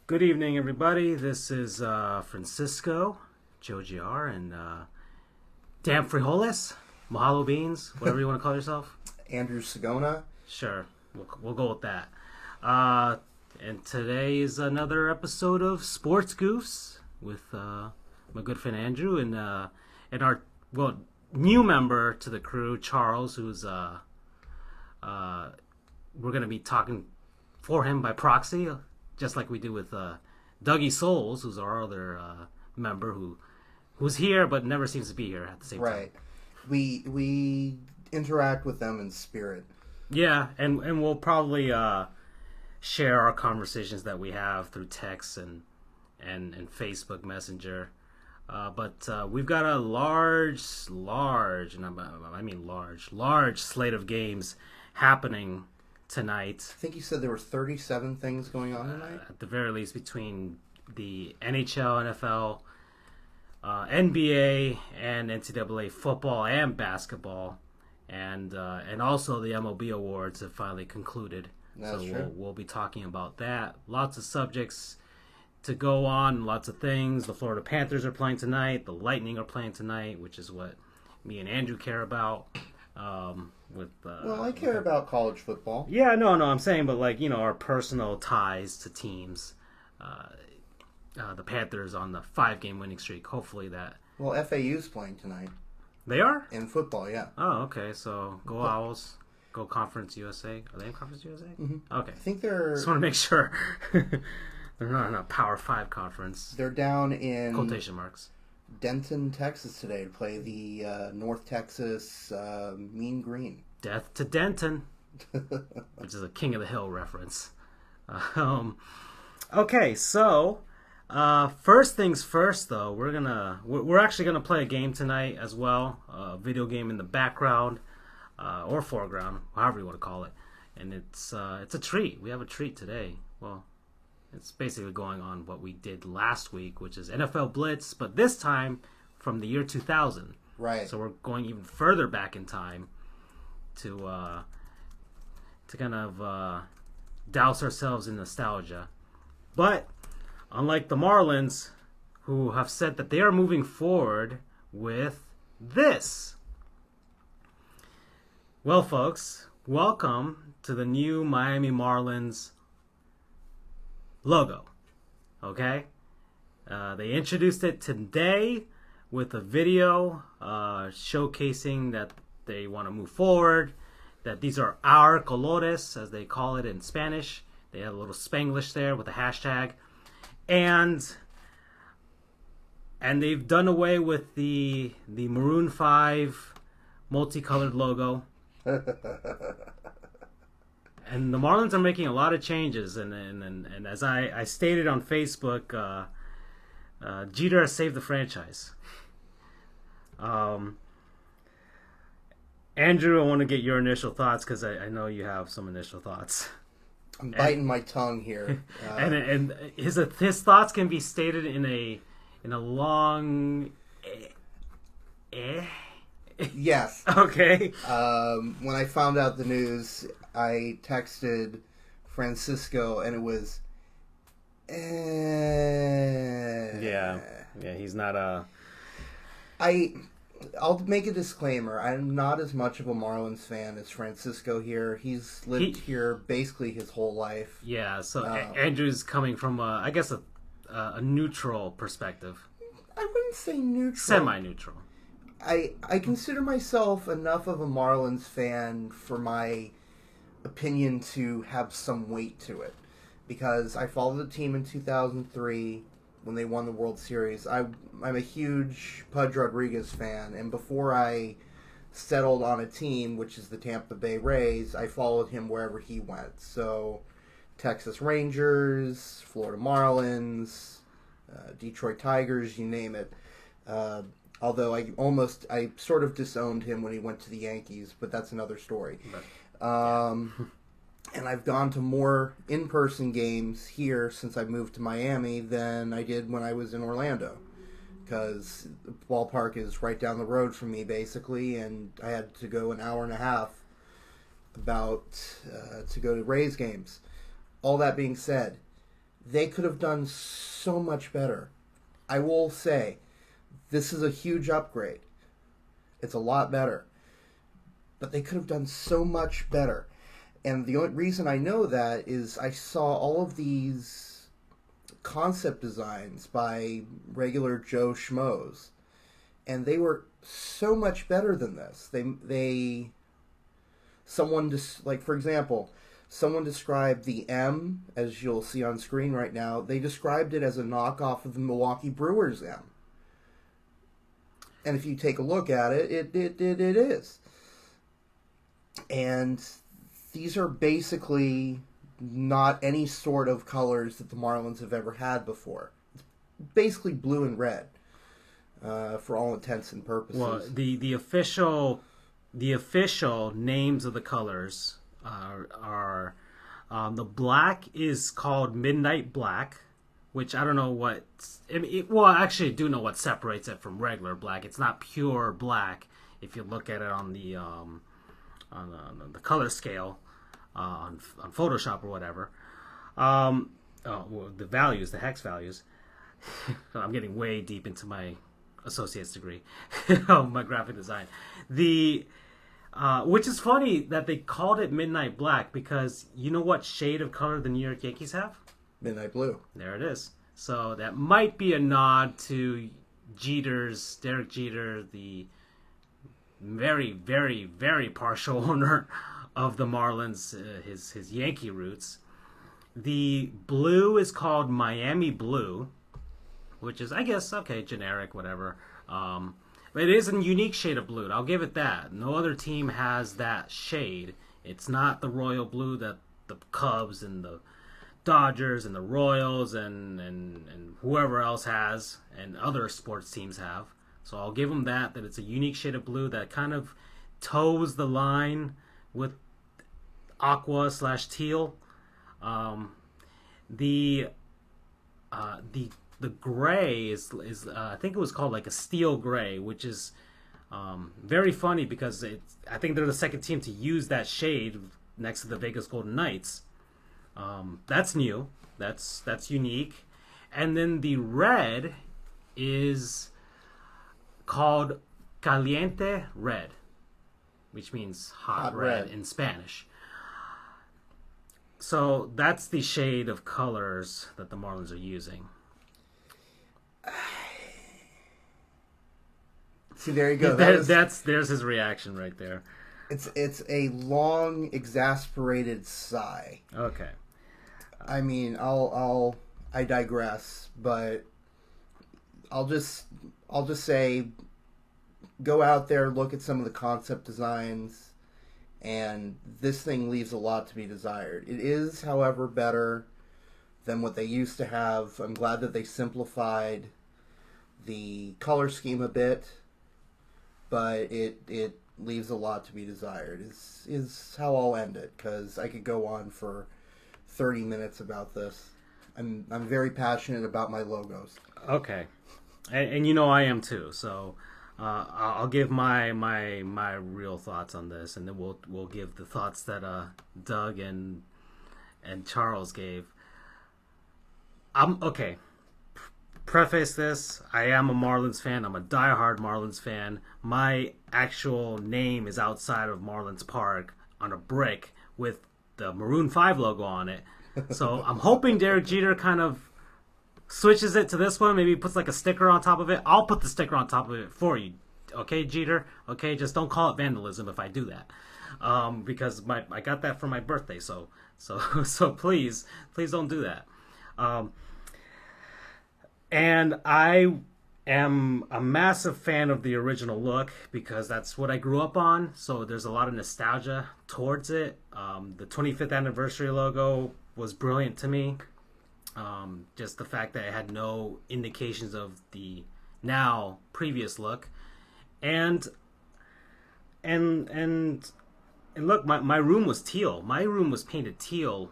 Good evening, everybody. This is Francisco, Joe GR, and Dan Frijoles, Mahalo Beans, whatever you want to call yourself. Andrew Sagona. Sure, we'll go with that. Uh, and today is another episode of Sports Goofs with my good friend Andrew and our new member to the crew, Charles, who's we're going to be talking for him by proxy, just like we do with Dougie Souls, who's our other member who's here but never seems to be here at the same time. Right. We interact with them in spirit. Yeah, and we'll probably share our conversations that we have through text and Facebook Messenger. But we've got a large, and I mean large slate of games happening tonight. I think you said there were 37 things going on tonight. At the very least, between the NHL, NFL, NBA, and NCAA football and basketball, and also the MLB awards have finally concluded. That's so true. We'll be talking about that. Lots of subjects to go on, lots of things. The Florida Panthers are playing tonight. The Lightning are playing tonight, which is what me and Andrew care about. Well, I care about college football. Yeah, no, I'm saying, but our personal ties to teams. The Panthers on the 5-game winning streak. Hopefully that. Well, FAU's playing tonight. They are? In football, yeah. Oh, okay. So go Owls. Go Conference USA. Are they in Conference USA? Mm-hmm. Okay. I think they're... Just want to make sure. They're not in a Power 5 conference. They're down in... Quotation marks. Denton, Texas today to play the North Texas Mean Green. Death to Denton. Which is a King of the Hill reference. Okay, so... first things first, though, we're actually gonna play a game tonight as well, a video game in the background or foreground, however you want to call it, and it's a treat. We have a treat today. Well, it's basically going on what we did last week, which is NFL Blitz, but this time from the year 2000. Right. So we're going even further back in time to kind of douse ourselves in nostalgia, but. Unlike the Marlins, who have said that they are moving forward with this. Well, folks, welcome to the new Miami Marlins logo. Okay? They introduced it today with a video showcasing that they want to move forward, that these are our colores, as they call it in Spanish. They have a little Spanglish there with a hashtag. And they've done away with the Maroon 5 multicolored logo. And the Marlins are making a lot of changes. And as I stated on Facebook, Jeter has saved the franchise. Andrew, I want to get your initial thoughts because I know you have some initial thoughts. I'm biting my tongue here. And his thoughts can be stated in a long Yes. Okay. When I found out the news, I texted Francisco, and it was Yeah, he's not a... I'll make a disclaimer. I'm not as much of a Marlins fan as Francisco here. He's lived here basically his whole life. Yeah, so Andrew's coming from, I guess, a neutral perspective. I wouldn't say neutral. Semi-neutral. I consider myself enough of a Marlins fan for my opinion to have some weight to it. Because I followed the team in 2003... when they won the World Series. I'm a huge Pudge Rodriguez fan, and before I settled on a team, which is the Tampa Bay Rays, I followed him wherever he went. So, Texas Rangers, Florida Marlins, Detroit Tigers, you name it. Although I sort of disowned him when he went to the Yankees, but that's another story. And I've gone to more in-person games here since I moved to Miami than I did when I was in Orlando. Because the ballpark is right down the road from me, basically, and I had to go an hour and a half to go to Rays games. All that being said, They could have done so much better. I will say, this is a huge upgrade. It's a lot better. But they could have done so much better. And the only reason I know that is I saw all of these concept designs by regular Joe Schmoes. And they were so much better than this. Someone just, like, for example, someone described the M, as you'll see on screen right now, they described it as a knockoff of the Milwaukee Brewers M. And if you take a look at it, it is. And these are basically not any sort of colors that the Marlins have ever had before. It's basically blue and red, for all intents and purposes. Well, the official names of the colors are the black is called Midnight Black, which I don't know what. Well, I actually do know what separates it from regular black. It's not pure black if you look at it on the color scale on Photoshop or whatever. Well, the values, the hex values. I'm getting way deep into my associate's degree, my graphic design. Which is funny that they called it Midnight Black, because you know what shade of color the New York Yankees have? Midnight Blue. There it is. So that might be a nod to Derek Jeter, the very, very, very partial owner of the Marlins, his Yankee roots. The blue is called Miami Blue, which is, I guess, okay, generic, whatever. But it is a unique shade of blue. I'll give it that. No other team has that shade. It's not the royal blue that the Cubs and the Dodgers and the Royals and whoever else has, and other sports teams have. So I'll give them that it's a unique shade of blue that kind of toes the line with aqua/teal. The gray is I think it was called like a steel gray, which is very funny because I think they're the second team to use that shade next to the Vegas Golden Knights. That's new. That's unique. And then the red is called Caliente Red, which means hot red in Spanish. So that's the shade of colors that the Marlins are using. See, there you go. There's his reaction right there. It's a long, exasperated sigh. Okay. I mean, I digress, but I'll just say, go out there, look at some of the concept designs, and this thing leaves a lot to be desired. It is, however, better than what they used to have. I'm glad that they simplified the color scheme a bit, but it leaves a lot to be desired, is how I'll end it, because I could go on for 30 minutes about this. I'm very passionate about my logos. Okay. And you know I am too, so I'll give my real thoughts on this, and then we'll give the thoughts that Doug and Charles gave. Okay. Preface this, I am a Marlins fan. I'm a diehard Marlins fan. My actual name is outside of Marlins Park on a brick with the Maroon 5 logo on it. So I'm hoping Derek Jeter kind of switches it to this one. Maybe puts like a sticker on top of it. I'll put the sticker on top of it for you. Okay, Jeter? Okay, just don't call it vandalism if I do that. Because I got that for my birthday. So please don't do that. And I am a massive fan of the original look because that's what I grew up on. So there's a lot of nostalgia towards it. The 25th anniversary logo was brilliant to me. Just the fact that it had no indications of the now previous look. And look, my room was teal. My room was painted teal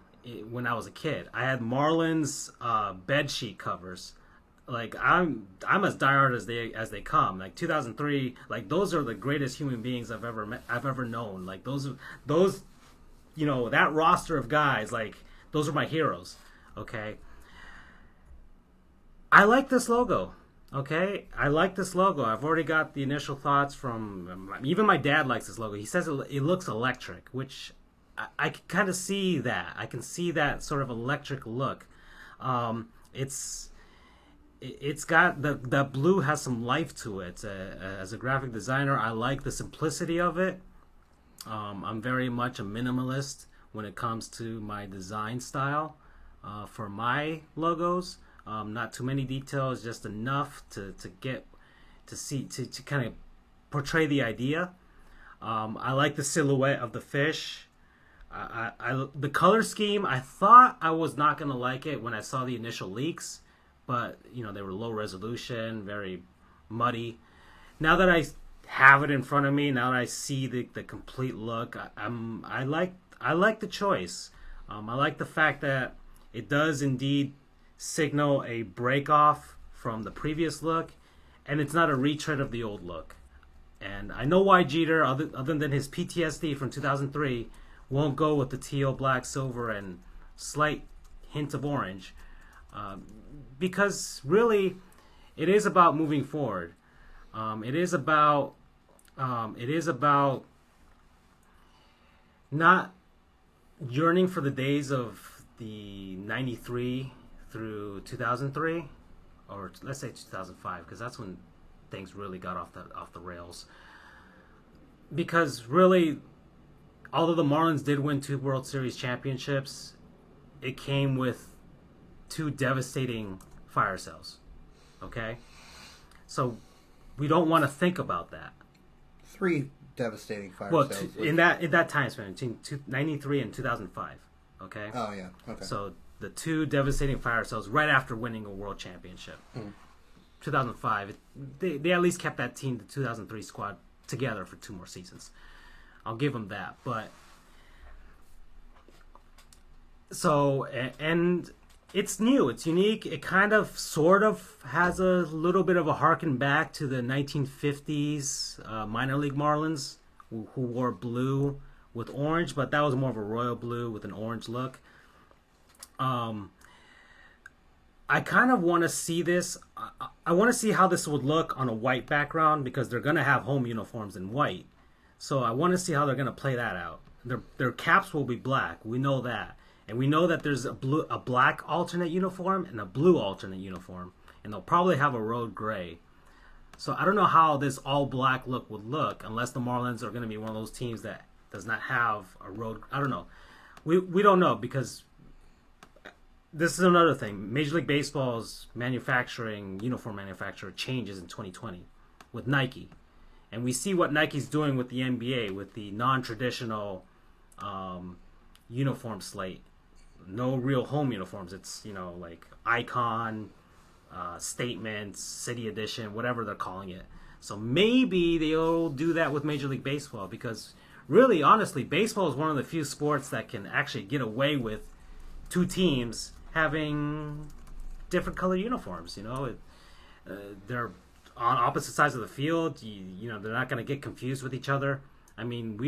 when I was a kid. I had Marlins bed sheet covers. Like I'm as diehard as they come. Like 2003, like those are the greatest human beings I've ever known. Like those, you know, that roster of guys, like those are my heroes. Okay, I like this logo. Okay, I like this logo. I've already got the initial thoughts from even my dad likes this logo. He says it looks electric, which I can kind of see that. I can see that sort of electric look. It's got the blue has some life to it. As a graphic designer, I like the simplicity of it. I'm very much a minimalist when it comes to my design style for my logos. Not too many details, just enough to get to see to kind of portray the idea. I like the silhouette of the fish. The color scheme, I thought I was not gonna like it when I saw the initial leaks, but they were low resolution, very muddy. Now that I have it in front of me, now that I see the complete look, I like the choice. I like the fact that it does indeed signal a break off from the previous look, and it's not a retread of the old look. And I know why Jeter, other than his PTSD from 2003, won't go with the teal, black, silver, and slight hint of orange, because really, it is about moving forward. It is about not yearning for the days of the 93 through 2003, or let's say 2005, because that's when things really got off the rails. Because really, although the Marlins did win 2 World Series championships, it came with 2 devastating fire sales. Okay, so we don't want to think about that. 3 devastating fire sales. In that time span between 93 and 2005. Okay. Oh yeah. Okay. So the 2 devastating fire sales right after winning a world championship. 2005, they at least kept that team, the 2003 squad, together for 2 more seasons. I'll give them that. But so, and it's new, it's unique. It kind of sort of has a little bit of a harken back to the 1950s minor league Marlins who wore blue with orange, but that was more of a royal blue with an orange look. I kind of want to see this. I want to see how this would look on a white background, because they're going to have home uniforms in white. So I want to see how they're going to play that out. Their caps will be black. We know that. And we know that there's a black alternate uniform and a blue alternate uniform. And they'll probably have a road gray. So I don't know how this all black look would look, unless the Marlins are going to be one of those teams that does not have a road. I don't know. We don't know, because this is another thing. Major League Baseball's uniform manufacturer changes in 2020 with Nike. And we see what Nike's doing with the NBA, with the non-traditional uniform slate. No real home uniforms. It's, like Icon, Statements, City Edition, whatever they're calling it. So maybe they'll do that with Major League Baseball, because really, honestly, baseball is one of the few sports that can actually get away with 2 teams having different color uniforms. They're on opposite sides of the field. They're not going to get confused with each other. I mean,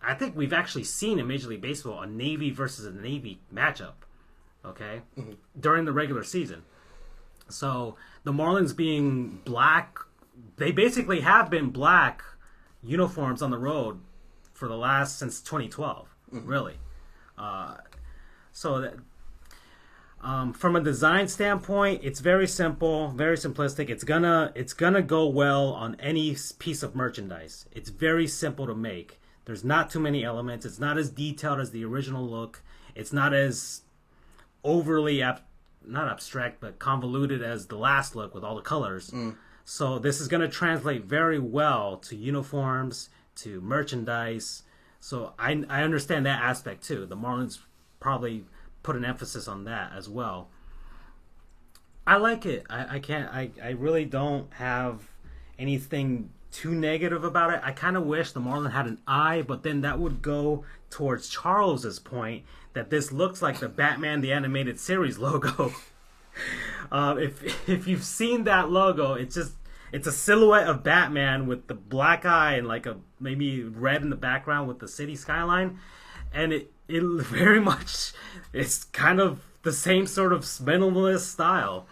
I think we've actually seen in Major League Baseball a Navy versus a Navy matchup, okay, during the regular season. So the Marlins being black, they basically have been black uniforms on the road for the last since 2012, really. So that. From a design standpoint, it's very simple, very simplistic. It's gonna go well on any piece of merchandise. It's very simple to make. There's not too many elements. It's not as detailed as the original look. It's not as overly not abstract, but convoluted as the last look with all the colors. So this is gonna translate very well to uniforms, to merchandise. So I understand that aspect too. The Marlins probably put an emphasis on that as well. I like it. I really don't have anything too negative about it. I kind of wish the Marlin had an eye, but then that would go towards Charles's point that this looks like the Batman the Animated Series logo. If you've seen that logo, it's a silhouette of Batman with the black eye and like a maybe red in the background with the city skyline, and it very much, it's kind of the same sort of minimalist style.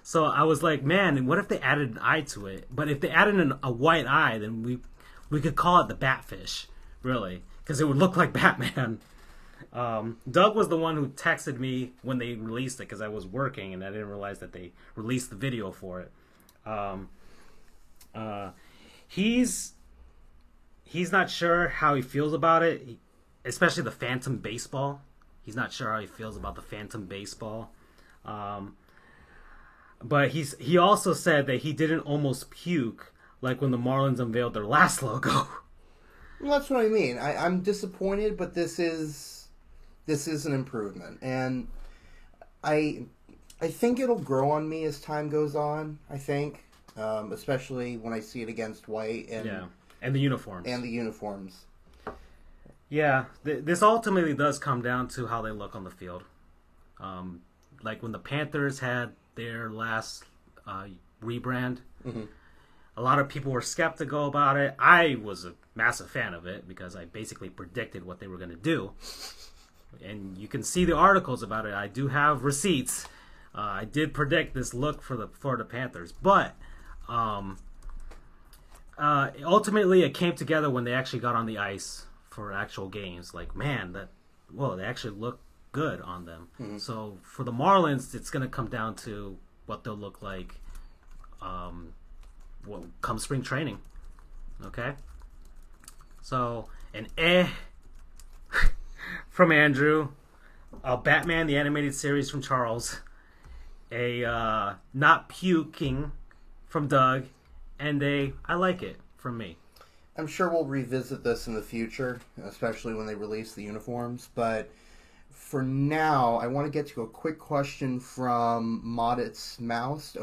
So I was like, man, what if they added an eye to it? But if they added a white eye, then we could call it the Batfish, really, because it would look like Batman. Doug was the one who texted me when they released it because I was working and I didn't realize that they released the video for it. He's not sure how he feels about it, especially the Phantom Baseball. He's not sure how he feels about the Phantom Baseball. But he also said that he didn't almost puke like when the Marlins unveiled their last logo. Well, that's what I mean. I'm disappointed, but this is an improvement, and I think it'll grow on me as time goes on. I think, especially when I see it against white and the uniforms. Yeah, this ultimately does come down to how they look on the field. Like when the Panthers had their last rebrand, a lot of people were skeptical about it. I was a massive fan of it because I basically predicted what they were going to do. And you can see the articles about it. I do have receipts. I did predict this look for the Panthers, but ultimately it came together when they actually got on the ice for actual games. Like, man, they actually look good on them. Mm-hmm. So for the Marlins, it's going to come down to what they'll look like come spring training. Okay? So, an from Andrew, a Batman the Animated Series from Charles, a not puking from Doug, and I like it from me. I'm sure we'll revisit this in the future, especially when they release the uniforms, but for now, I want to get to a quick question from Modest Mouse.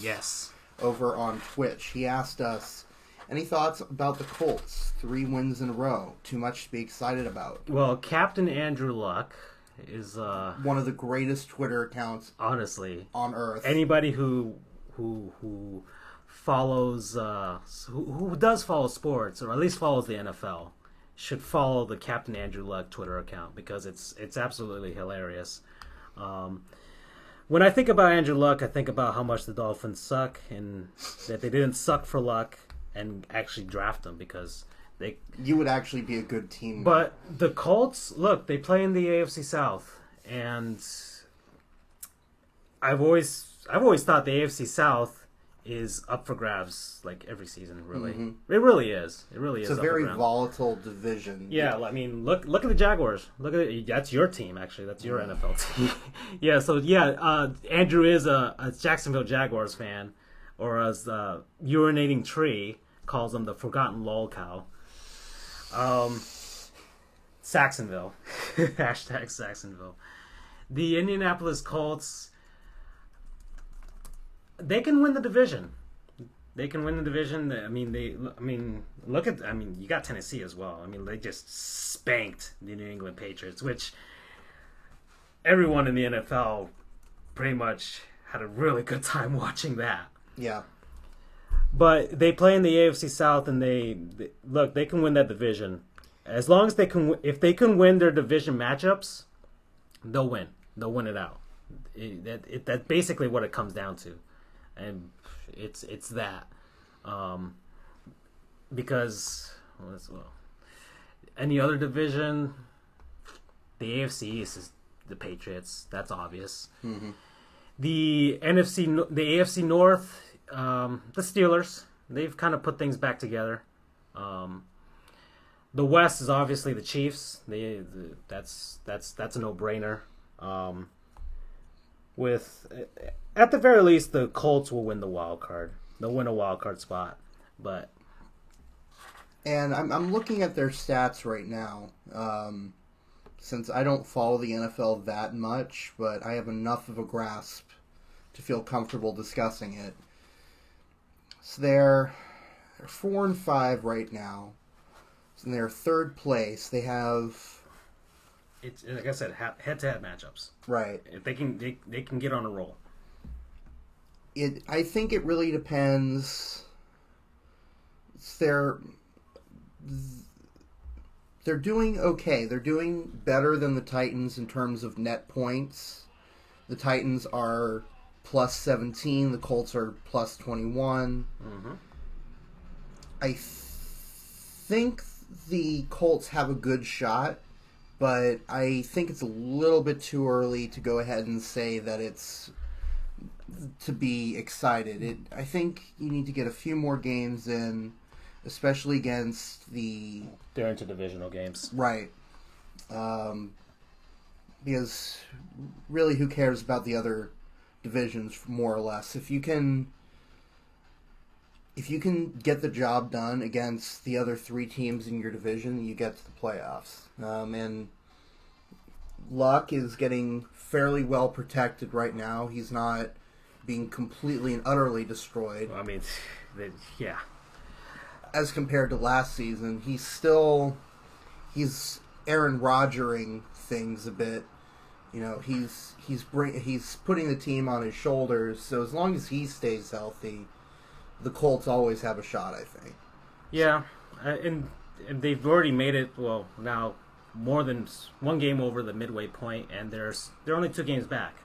Yes. Over on Twitch. He asked us, any thoughts about the Colts? 3 wins in a row. Too much to be excited about. Well, Captain Andrew Luck is one of the greatest Twitter accounts, honestly, on earth. Anybody who follows who does follow sports, or at least follows the NFL, should follow the Captain Andrew Luck Twitter account because it's absolutely hilarious. When I think about Andrew Luck, I think about how much the Dolphins suck and that they didn't suck for Luck and actually draft him because you would actually be a good team. But the Colts, look, they play in the AFC South, and I've always thought the AFC South is up for grabs like every season. Really, It really is. It's a very volatile division. Yeah, I mean, look at the Jaguars. Look at it. That's your team, actually. That's your NFL team. Yeah. So Andrew is a Jacksonville Jaguars fan, or as Urinating Tree calls them, the Forgotten Lol Cow. Saxonville. Hashtag Saxonville. The Indianapolis Colts, they can win the division. They can win the division. You got Tennessee as well. I mean, they just spanked the New England Patriots, which everyone in the NFL pretty much had a really good time watching that. Yeah. But they play in the AFC South, and they can win that division. As long as if they can win their division matchups, they'll win. They'll win it out. That's basically what it comes down to, and it's that. Because any other division, the AFC East is the Patriots. That's obvious. Mm-hmm. The AFC North. The Steelers, they've kind of put things back together. The West is obviously the Chiefs. That's a no-brainer. At the very least, the Colts will win the wild card. They'll win a wild card spot, And I'm looking at their stats right now. Since I don't follow the NFL that much, but I have enough of a grasp to feel comfortable discussing it. So they're 4-5 right now. So in their third place, they have. It's like I said, head-to-head matchups. Right. If they can get on a roll. I think it really depends. They're doing okay. They're doing better than the Titans in terms of net points. The Titans are plus 17. The Colts are plus 21. Mm-hmm. I think the Colts have a good shot, but I think it's a little bit too early to go ahead and say that it's to be excited. I think you need to get a few more games in, especially against the... They're interdivisional games. Right. Because really, who cares about the other divisions, more or less? If you can get the job done against the other three teams in your division, you get to the playoffs. And Luck is getting fairly well protected right now. He's not being completely and utterly destroyed. I mean, yeah. As compared to last season, he's Aaron Rodgering things a bit. You know, he's putting the team on his shoulders. So as long as he stays healthy, the Colts always have a shot, I think. Yeah, and they've already made it. Well, now more than one game over the midway point, and they're only 2 games back.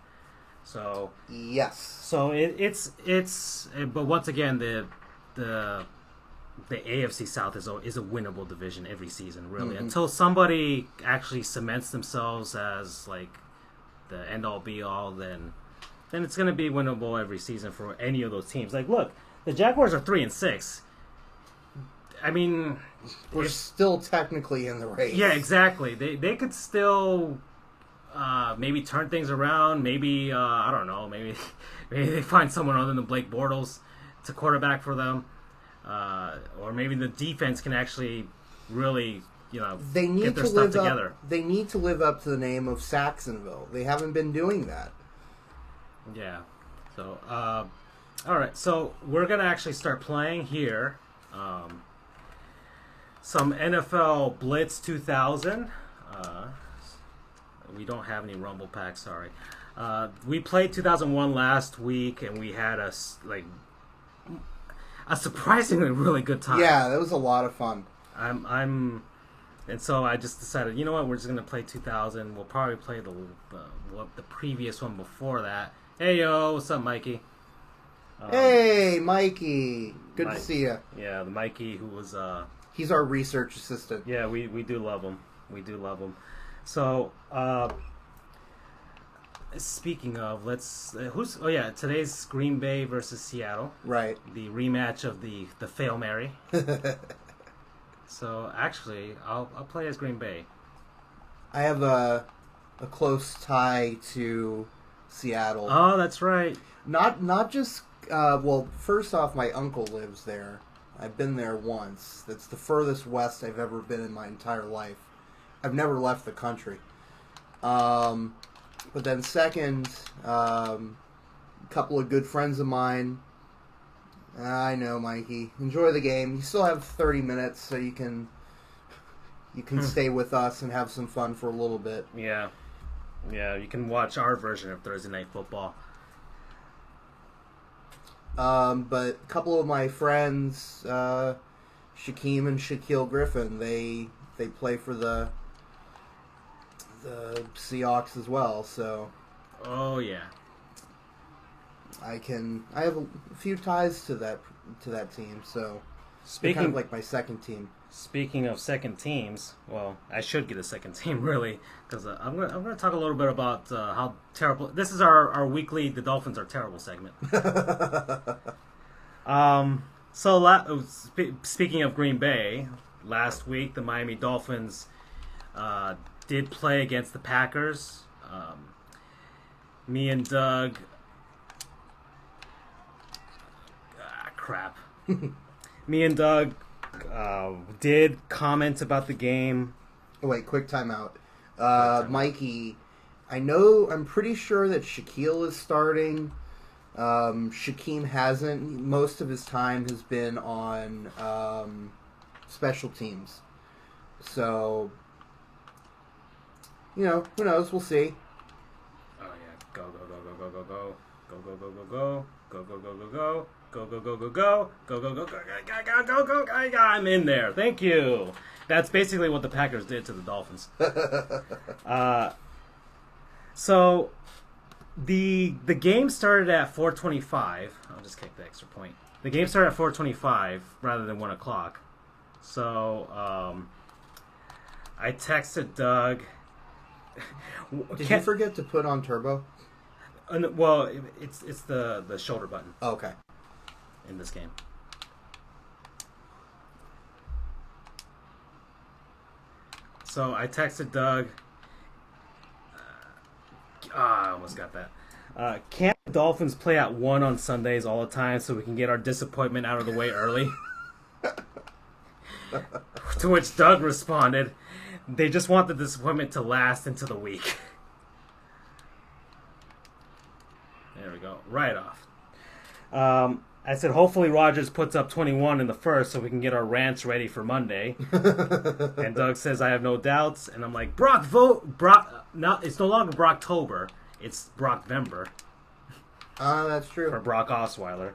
So yes. So it's but once again the AFC South is a winnable division every season, really, until somebody actually cements themselves as like the end all be all. Then it's going to be winnable every season for any of those teams. Like, look, the Jaguars are 3-6. I mean, we're still technically in the race. Yeah, exactly. They could still maybe turn things around. Maybe I don't know. Maybe they find someone other than Blake Bortles to quarterback for them. Or maybe the defense can actually really, get their stuff together. They need to live up to the name of Saxonville. They haven't been doing that. Yeah. So, all right. So we're gonna actually start playing here. Some NFL Blitz 2000. We don't have any Rumble packs. Sorry. We played 2001 last week, and we had a surprisingly really good time. Yeah, that was a lot of fun. And so I just decided, you know what, we're just gonna play 2000. We'll probably play the previous one before that. Hey yo, what's up, Mikey? Hey, Mikey. Good to see you. Yeah, the Mikey who was he's our research assistant. Yeah, we do love him. We do love him. So speaking of, today's Green Bay versus Seattle. Right. The rematch of the Fail Mary. So actually, I'll play as Green Bay. I have a close tie to Seattle. Oh, that's right. Not just well, first off, my uncle lives there. I've been there once. That's the furthest west I've ever been in my entire life. I've never left the country. But then second, a couple of good friends of mine. I know, Mikey. Enjoy the game. You still have 30 minutes, so you can stay with us and have some fun for a little bit. Yeah. Yeah, you can watch our version of Thursday Night Football. But a couple of my friends, Shaquem and Shaquille Griffin, they play for the Seahawks as well, so... Oh, yeah. I have a few ties to that team, so they're kind of like my second team. Speaking of second teams, well, I should get a second team really, because I'm gonna talk a little bit about how terrible. This is our weekly "The Dolphins Are Terrible" segment. Speaking of Green Bay, last week the Miami Dolphins did play against the Packers. Me and Doug. Crap. Me and Doug did comment about the game. Oh, wait, quick timeout. Mikey, I'm pretty sure that Shaquille is starting. Shaquem hasn't. Most of his time has been on special teams. So, who knows? We'll see. Oh, yeah. Go, go, go, go, go, go, go. Go, go, go, go, go. Go, go, go, go, go. Go, go, go, go, go. Go, go, go, go, go, go, go. I'm in there. Thank you. That's basically what the Packers did to the Dolphins. So, The game started at 4:25. I'll just kick the extra point. The game started at 4:25 rather than 1 o'clock. So I texted Doug. Did you forget to put on turbo? Well, it's the shoulder button. Oh, okay. In this game. So I texted Doug. I almost got that. Can't the Dolphins play at 1 on Sundays all the time so we can get our disappointment out of the way early? To which Doug responded, they just want the disappointment to last into the week. There we go. Right off. I said, hopefully Rodgers puts up 21 in the first so we can get our rants ready for Monday. And Doug says, I have no doubts. And I'm like, Brock, it's no longer Brocktober. It's Brockvember. That's true. For Brock Osweiler.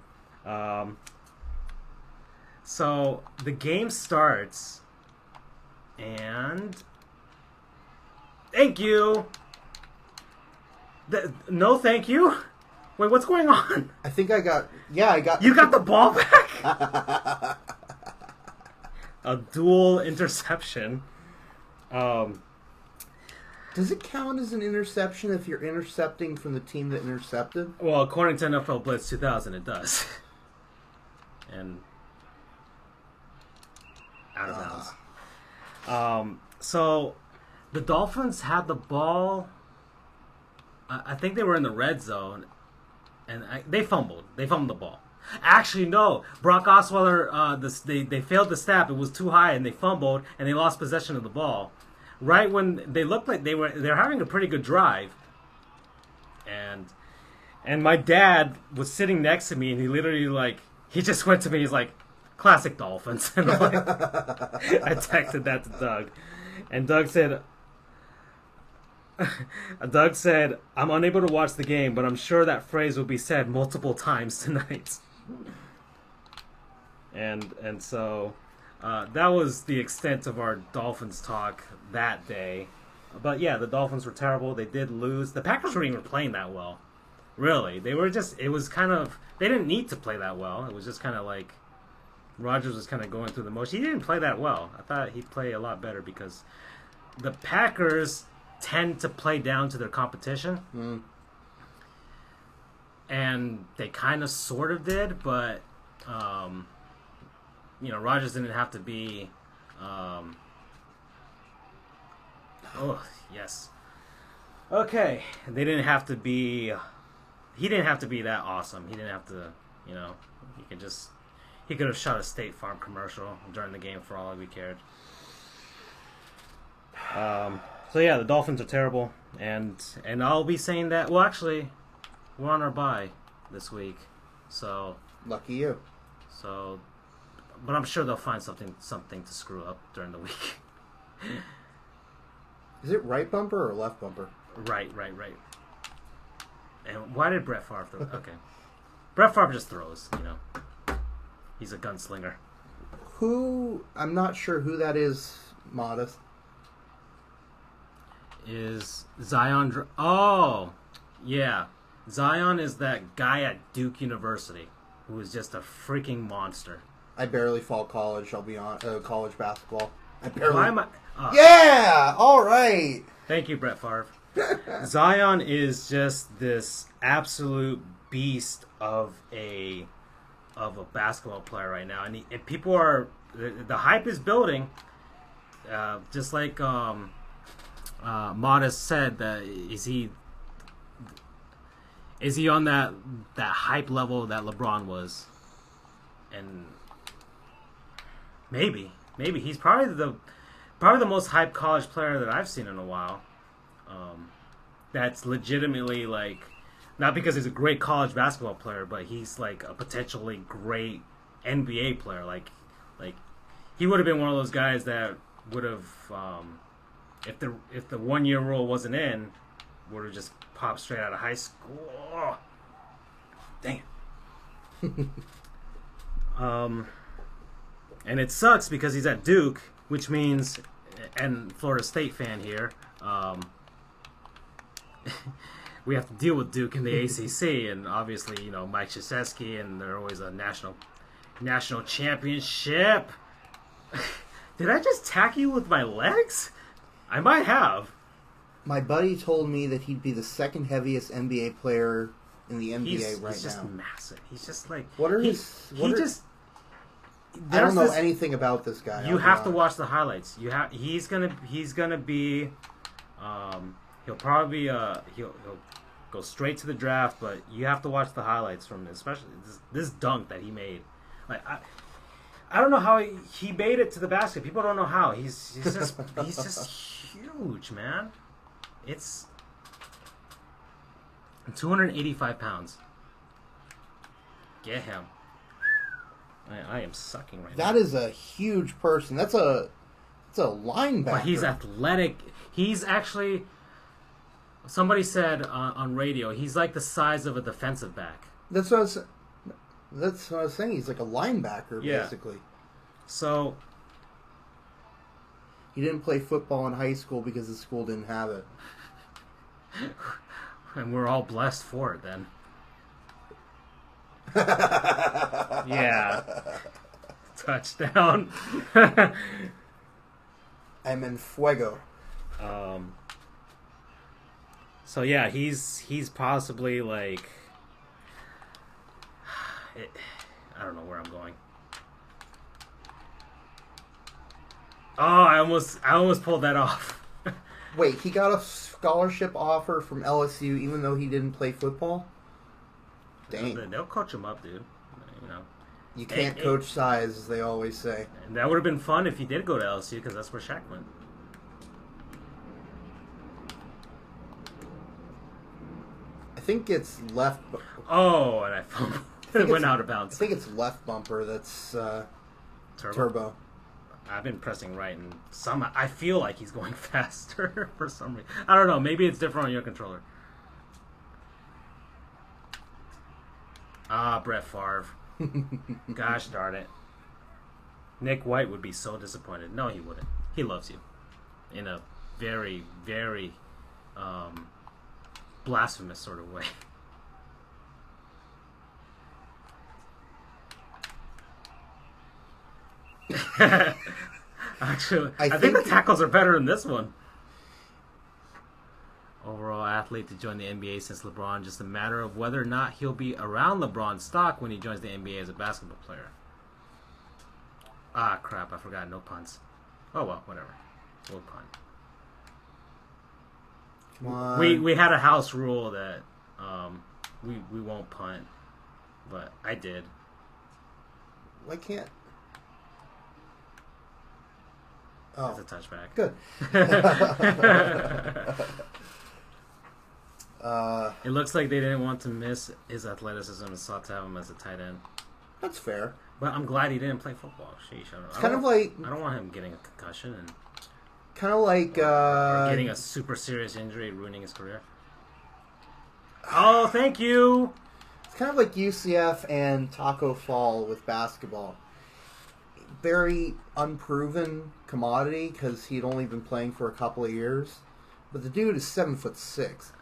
So the game starts. And... Thank you! No thank you? Wait, what's going on? I think I got... Yeah, I got... You got the ball back? A dual interception. Does it count as an interception if you're intercepting from the team that intercepted? Well, according to NFL Blitz 2000, it does. And... out of bounds. So, the Dolphins had the ball... I think they were in the red zone... And they fumbled. They fumbled the ball. Actually, no. Brock Osweiler, they failed to snap. It was too high, and they fumbled, and they lost possession of the ball. Right when they looked like they're having a pretty good drive. And my dad was sitting next to me, and he literally, he just went to me. He's like, classic Dolphins. And I'm like, I texted that to Doug. And Doug said, I'm unable to watch the game, but I'm sure that phrase will be said multiple times tonight. And so that was the extent of our Dolphins talk that day. But yeah, the Dolphins were terrible. They did lose. The Packers weren't even playing that well. Really. They were just, it was kind of, they didn't need to play that well. It was just kind of like, Rodgers was kind of going through the motion. He didn't play that well. I thought he'd play a lot better because the Packers tend to play down to their competition. Mm. And they kind of sort of did, but Rodgers didn't have to be yes. Okay. They didn't have to be he didn't have to be that awesome. He didn't have to, he could have shot a State Farm commercial during the game for all we cared. So yeah, the Dolphins are terrible, and I'll be saying that. Well, actually, we're on our bye this week, so lucky you. So, but I'm sure they'll find something to screw up during the week. Is it right bumper or left bumper? Right. And why did Brett Favre throw? Okay, Brett Favre just throws. He's a gunslinger. I'm not sure who that is. Modest. Is Zion... Oh, yeah. Zion is that guy at Duke University who is just a freaking monster. I barely follow college. I'll be on college basketball. I barely... Why am I... Yeah! All right! Thank you, Brett Favre. Zion is just this absolute beast of a basketball player right now. And people are... The hype is building. Just like... Modest said that is he on that hype level that LeBron was, and maybe he's probably the most hyped college player that I've seen in a while. That's legitimately not because he's a great college basketball player, but he's like a potentially great NBA player. Like he would have been one of those guys that would have. If the 1 year rule wasn't in, would have just popped straight out of high school. Oh, dang it. And it sucks because he's at Duke, which means, and Florida State fan here, we have to deal with Duke in the ACC, and obviously, you know, Mike Krzyzewski, and they're always a national championship. Did I just tack you with my legs? I might have. My buddy told me that he'd be the second heaviest NBA player in the NBA right now. He's just massive. He's just like... I don't know anything about this guy. You have to watch the highlights. He's gonna be... he'll probably he'll go straight to the draft, but you have to watch the highlights from it, especially this dunk that he made. Like I don't know how he made it to the basket. People don't know how. He's just huge, man. It's 285 pounds. Get him. I am sucking right now. That is a huge person. That's a linebacker. But he's athletic. He's actually... Somebody said on radio, he's like the size of a defensive back. That's what I was saying. He's like a linebacker, basically. So... He didn't play football in high school because his school didn't have it. And we're all blessed for it, then. Yeah. Touchdown. I'm in fuego. So yeah, he's possibly like... I don't know where I'm going. Oh, I almost pulled that off. Wait, he got a scholarship offer from LSU even though he didn't play football? Dang. They'll coach him up, dude. You know. You can't coach size, as they always say. And that would have been fun if he did go to LSU, because that's where Shaq went. I think it's left... Oh, and I fumbled. It went out of bounds. I think it's left bumper that's turbo. I've been pressing right, and I feel like he's going faster for some reason. I don't know. Maybe it's different on your controller. Ah, Brett Favre. Gosh darn it. Nick White would be so disappointed. No, he wouldn't. He loves you. In a very, very blasphemous sort of way. Actually, I think the tackles are better in this one. Overall athlete to join the NBA since LeBron. Just a matter of whether or not he'll be around LeBron's stock when he joins the NBA as a basketball player. Ah, crap. I forgot. No puns. Oh, well. Whatever. We'll punt. Come on. We had a house rule that we won't punt. But I did. Why can't... Oh. It's a touchback. Good. It looks like they didn't want to miss his athleticism and sought to have him as a tight end. That's fair. But I'm glad he didn't play football. Sheesh. I don't want him getting a concussion and kind of like or getting a super serious injury, ruining his career. Oh, thank you. It's kind of like UCF and Taco Fall with basketball. Very unproven commodity because he'd only been playing for a couple of years, but the dude is 7'6".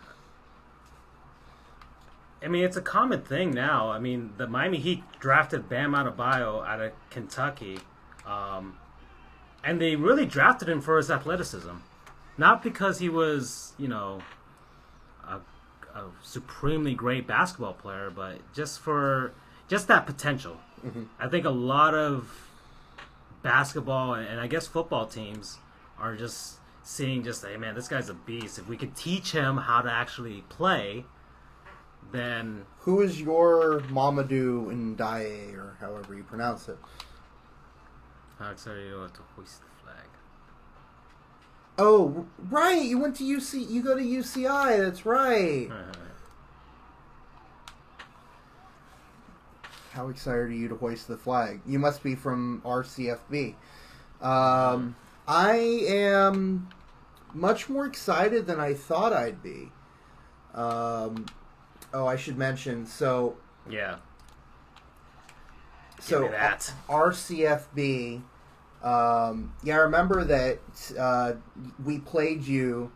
I mean, it's a common thing now. I mean, the Miami Heat drafted Bam Adebayo out of Kentucky, and they really drafted him for his athleticism, not because he was, you know, a supremely great basketball player, but just that potential. Mm-hmm. I think a lot of basketball and I guess football teams are just seeing hey man, this guy's a beast. If we could teach him how to actually play, then... Who is your Mamadou Ndiaye, or however you pronounce it? How excited are you to hoist the flag? Oh, right, you went to UC. You go to UCI. That's right. How excited are you to hoist the flag? You must be from RCFB. I am much more excited than I thought I'd be. I should mention. So yeah. So give me that. RCFB. I remember that we played you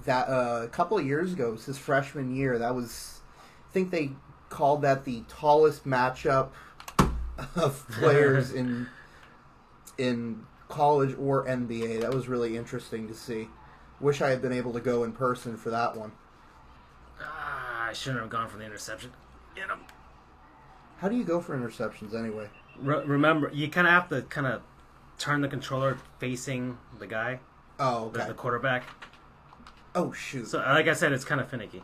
that a couple of years ago, it was his freshman year. That was, I think they called that the tallest matchup of players in college or NBA. That was really interesting to see. Wish I had been able to go in person for that one. I shouldn't have gone for the interception. Get him. How do you go for interceptions anyway? Remember, you kind of have to turn the controller facing the guy. Oh, okay. The quarterback. Oh, shoot. So, like I said, it's kind of finicky.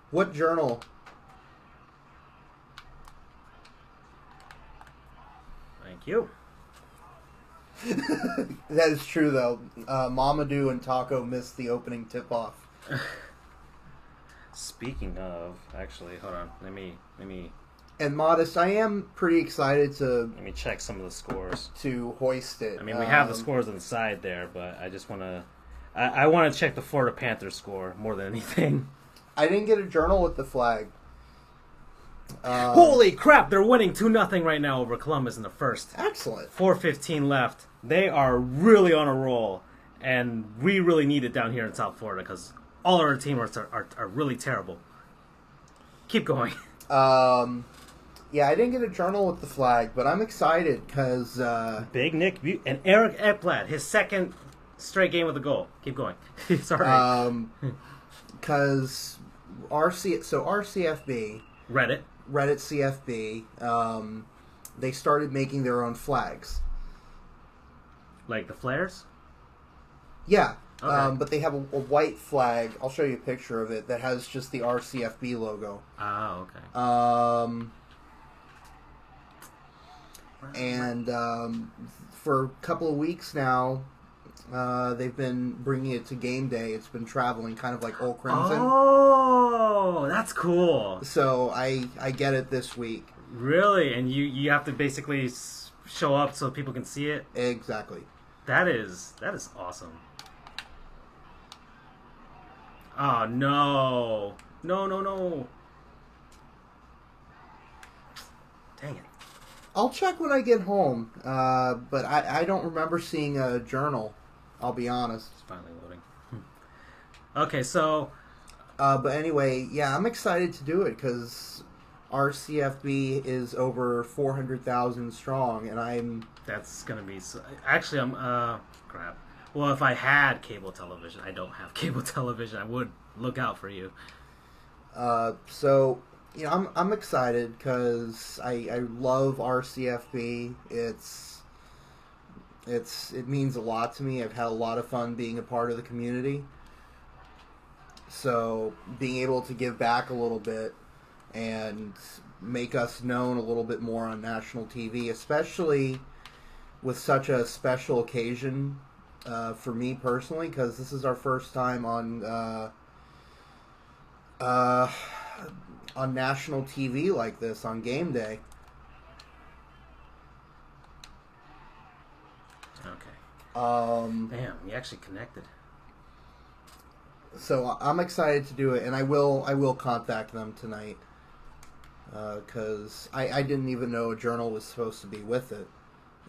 What journal? Thank you. That is true, though. Mamadou and Taco missed the opening tip-off. Speaking of, actually, hold on. Let me. And Modest, I am pretty excited to. Let me check some of the scores. To hoist it. I mean, we have the scores on the side there, but I just want to. I want to check the Florida Panthers score more than anything. I didn't get a journal with the flag. Holy crap! They're winning 2-0 right now over Columbus in the first. Excellent. 4:15 left. They are really on a roll, and we really need it down here in South Florida because all our teammates are really terrible. Keep going. Yeah, I didn't get a journal with the flag, but I'm excited because Big Nick and Eric Ekblad, his second straight game with a goal. Keep going. Sorry. Because RCFB Reddit CFB, they started making their own flags. Like the flares? Yeah. Okay. But they have a white flag. I'll show you a picture of it that has just the RCFB logo. Oh, okay. And for a couple of weeks now, they've been bringing it to game day. It's been traveling kind of like Old Crimson. Oh, that's cool. So I get it this week. Really? And you have to basically show up so people can see it? Exactly. That is awesome. Oh, no. No. Dang it. I'll check when I get home, but I don't remember seeing a journal, I'll be honest. It's finally loading. Okay, so... but anyway, yeah, I'm excited to do it because RCFB is over 400,000 strong, and I'm... That's going to be... Actually, crap. Well, if I had cable television, I don't have cable television, I would look out for you. So... You know, I'm excited because I love RCFB. It means a lot to me. I've had a lot of fun being a part of the community. So being able to give back a little bit and make us known a little bit more on national TV, especially with such a special occasion for me personally, because this is our first time on national TV like this on game day. Okay. Damn, you actually connected. So I'm excited to do it, and I will contact them tonight because I didn't even know a journal was supposed to be with it,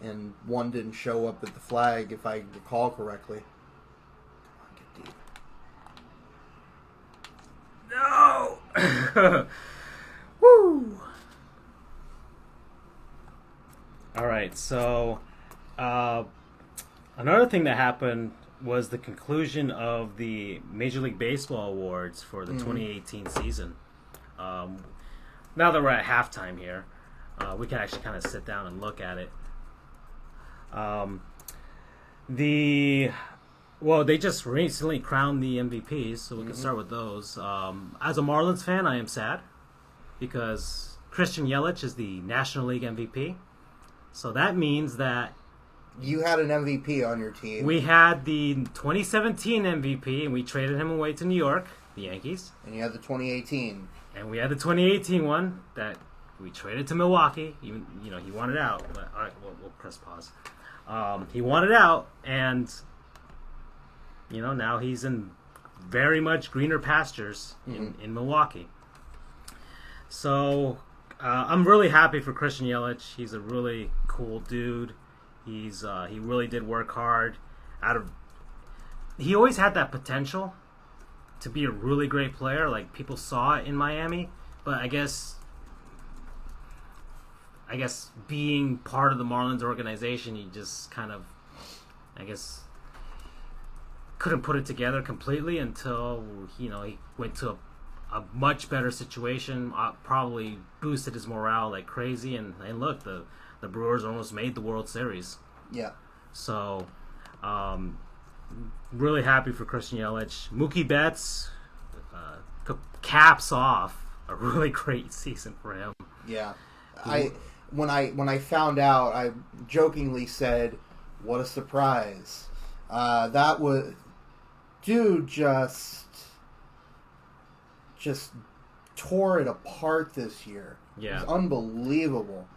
and one didn't show up at the flag if I recall correctly. No! Woo! Alright, so another thing that happened was the conclusion of the Major League Baseball awards for the 2018 season. Now that we're at halftime here, we can actually kind of sit down and look at it. Well, they just recently crowned the MVPs, so we can start with those. As a Marlins fan, I am sad because Christian Yelich is the National League MVP. So that means that you had an MVP on your team. We had the 2017 MVP, and we traded him away to New York, the Yankees. And you had the 2018. And we had the 2018 one that we traded to Milwaukee. Even, he wanted out. But, all right, we'll press pause. He wanted out, and... now he's in very much greener pastures in Milwaukee. So I'm really happy for Christian Yelich. He's a really cool dude. He really did work hard. he always had that potential to be a really great player. Like, people saw it in Miami, but I guess being part of the Marlins organization, he just kind of, I guess, couldn't put it together completely until he went to a much better situation. Probably boosted his morale like crazy, and look, the Brewers almost made the World Series. Yeah. So, really happy for Christian Yelich. Mookie Betts caps off a really great season for him. Yeah. When I found out, I jokingly said, "What a surprise!" That was, dude, just tore it apart this year. Yeah, it was unbelievable.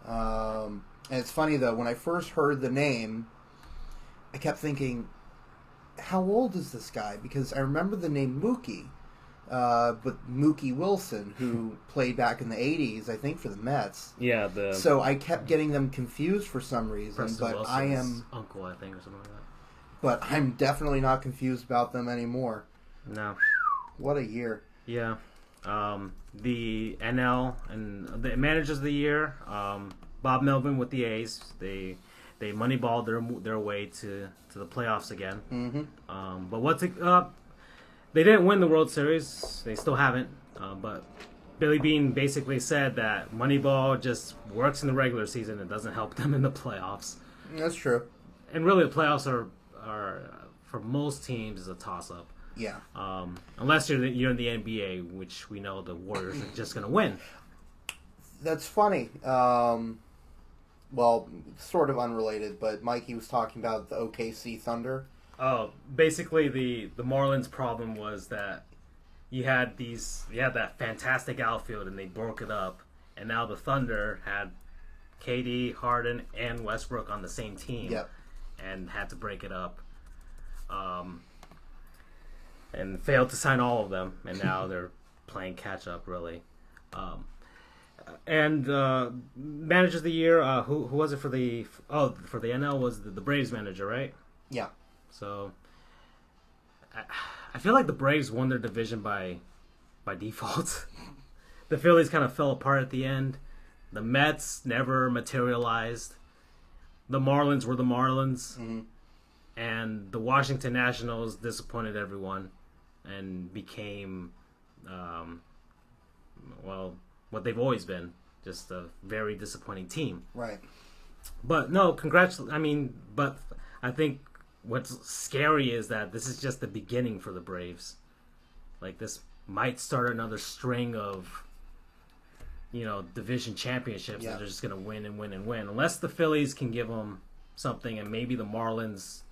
And it's funny though, when I first heard the name, I kept thinking, "How old is this guy?" Because I remember the name Mookie. But Mookie Wilson, who played back in the 80s, I think, for the Mets. Yeah, so I kept getting them confused for some reason. Preston but Wilson's I am uncle, I think, or something like that. But I'm definitely not confused about them anymore. No. What a year. Yeah. The NL and the managers of the year, Bob Melvin with the A's. They moneyballed their way to the playoffs again. Mm-hmm. But they didn't win the World Series. They still haven't. But Billy Beane basically said that Moneyball just works in the regular season and doesn't help them in the playoffs. That's true. And really, the playoffs are for most teams is a toss-up. Yeah. Unless you're in the NBA, which we know the Warriors are just going to win. That's funny. Well, sort of unrelated, but Mikey was talking about the OKC Thunder. Oh, basically the Marlins' problem was that you had that fantastic outfield and they broke it up, and now the Thunder had KD, Harden, and Westbrook on the same team. Yep. And had to break it up, and failed to sign all of them, and now they're playing catch up really. And manager of the year, who was it for the NL was the Braves manager, right? Yeah. So, I feel like the Braves won their division by default. The Phillies kind of fell apart at the end. The Mets never materialized. The Marlins were the Marlins. Mm-hmm. And the Washington Nationals disappointed everyone and became, what they've always been, just a very disappointing team. Right. But no, but I think what's scary is that this is just the beginning for the Braves. Like, this might start another string of, division championships that they're just going to win and win and win. Unless the Phillies can give them something, and maybe the Marlins.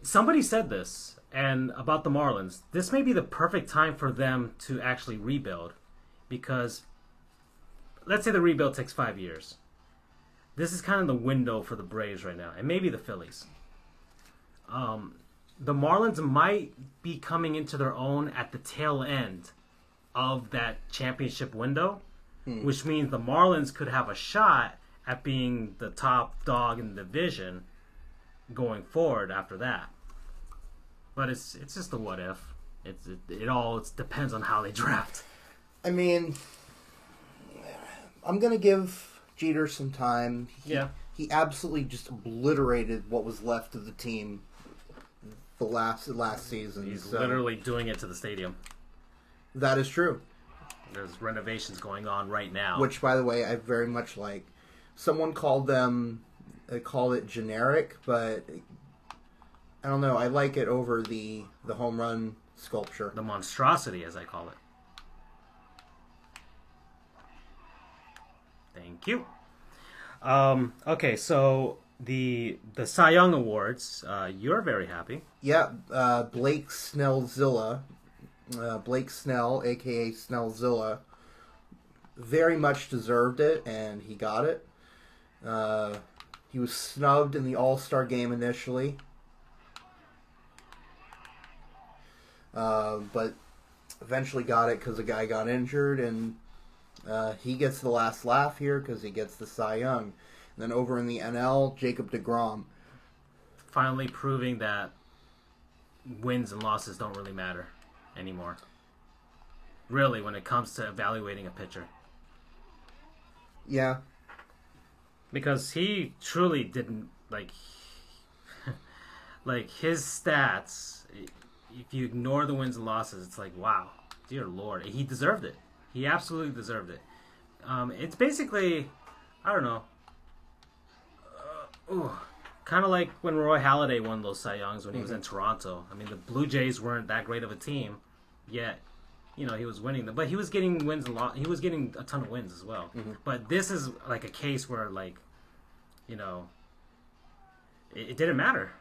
Somebody said this, and about the Marlins, this may be the perfect time for them to actually rebuild. Because, let's say the rebuild takes 5 years. This is kind of the window for the Braves right now, and maybe the Phillies. The Marlins might be coming into their own at the tail end of that championship window, which means the Marlins could have a shot at being the top dog in the division going forward after that. But it's just a what if. It depends on how they draft. I mean, I'm going to give Jeter some time. He absolutely just obliterated what was left of the team the last season. He's literally doing it to the stadium. That is true. There's renovations going on right now. Which, by the way, I very much like. Someone called it generic, but I don't know. I like it over the home run sculpture. The monstrosity, as I call it. Thank you. Okay, so the Cy Young Awards, you're very happy. Yeah, Blake Snellzilla, Blake Snell, a.k.a. Snellzilla, very much deserved it, and he got it. He was snubbed in the All-Star game initially, but eventually got it because the guy got injured, and he gets the last laugh here because he gets the Cy Young. And then over in the NL, Jacob deGrom. finally proving that wins and losses don't really matter anymore. Really, when it comes to evaluating a pitcher. Yeah. Because he truly didn't, like his stats, if you ignore the wins and losses, it's like, wow, dear Lord. He deserved it. He absolutely deserved it. It's basically, I don't know, kind of like when Roy Halladay won those Cy Youngs when he was in Toronto. I mean, the Blue Jays weren't that great of a team, yet, he was winning them. But he was getting wins a lot. He was getting a ton of wins as well. Mm-hmm. But this is like a case where, like, it didn't matter.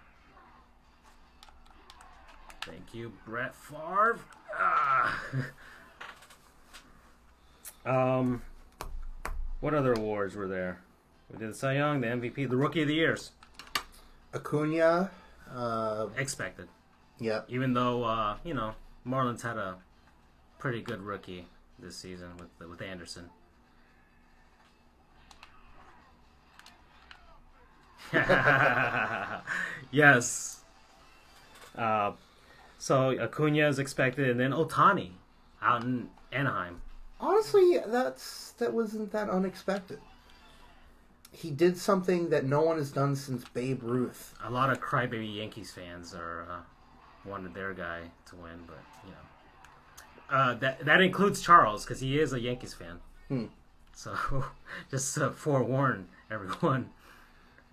Thank you, Brett Favre. What other awards were there? We did the Cy Young, the MVP, the Rookie of the Years. Acuna. Expected. Yep. Even though, Marlins had a pretty good rookie this season with Anderson. Yes. So Acuna is expected, and then Ohtani out in Anaheim. Honestly, that wasn't that unexpected. He did something that no one has done since Babe Ruth. A lot of crybaby Yankees fans wanted their guy to win, but that includes Charles, because he is a Yankees fan. So just to forewarn everyone.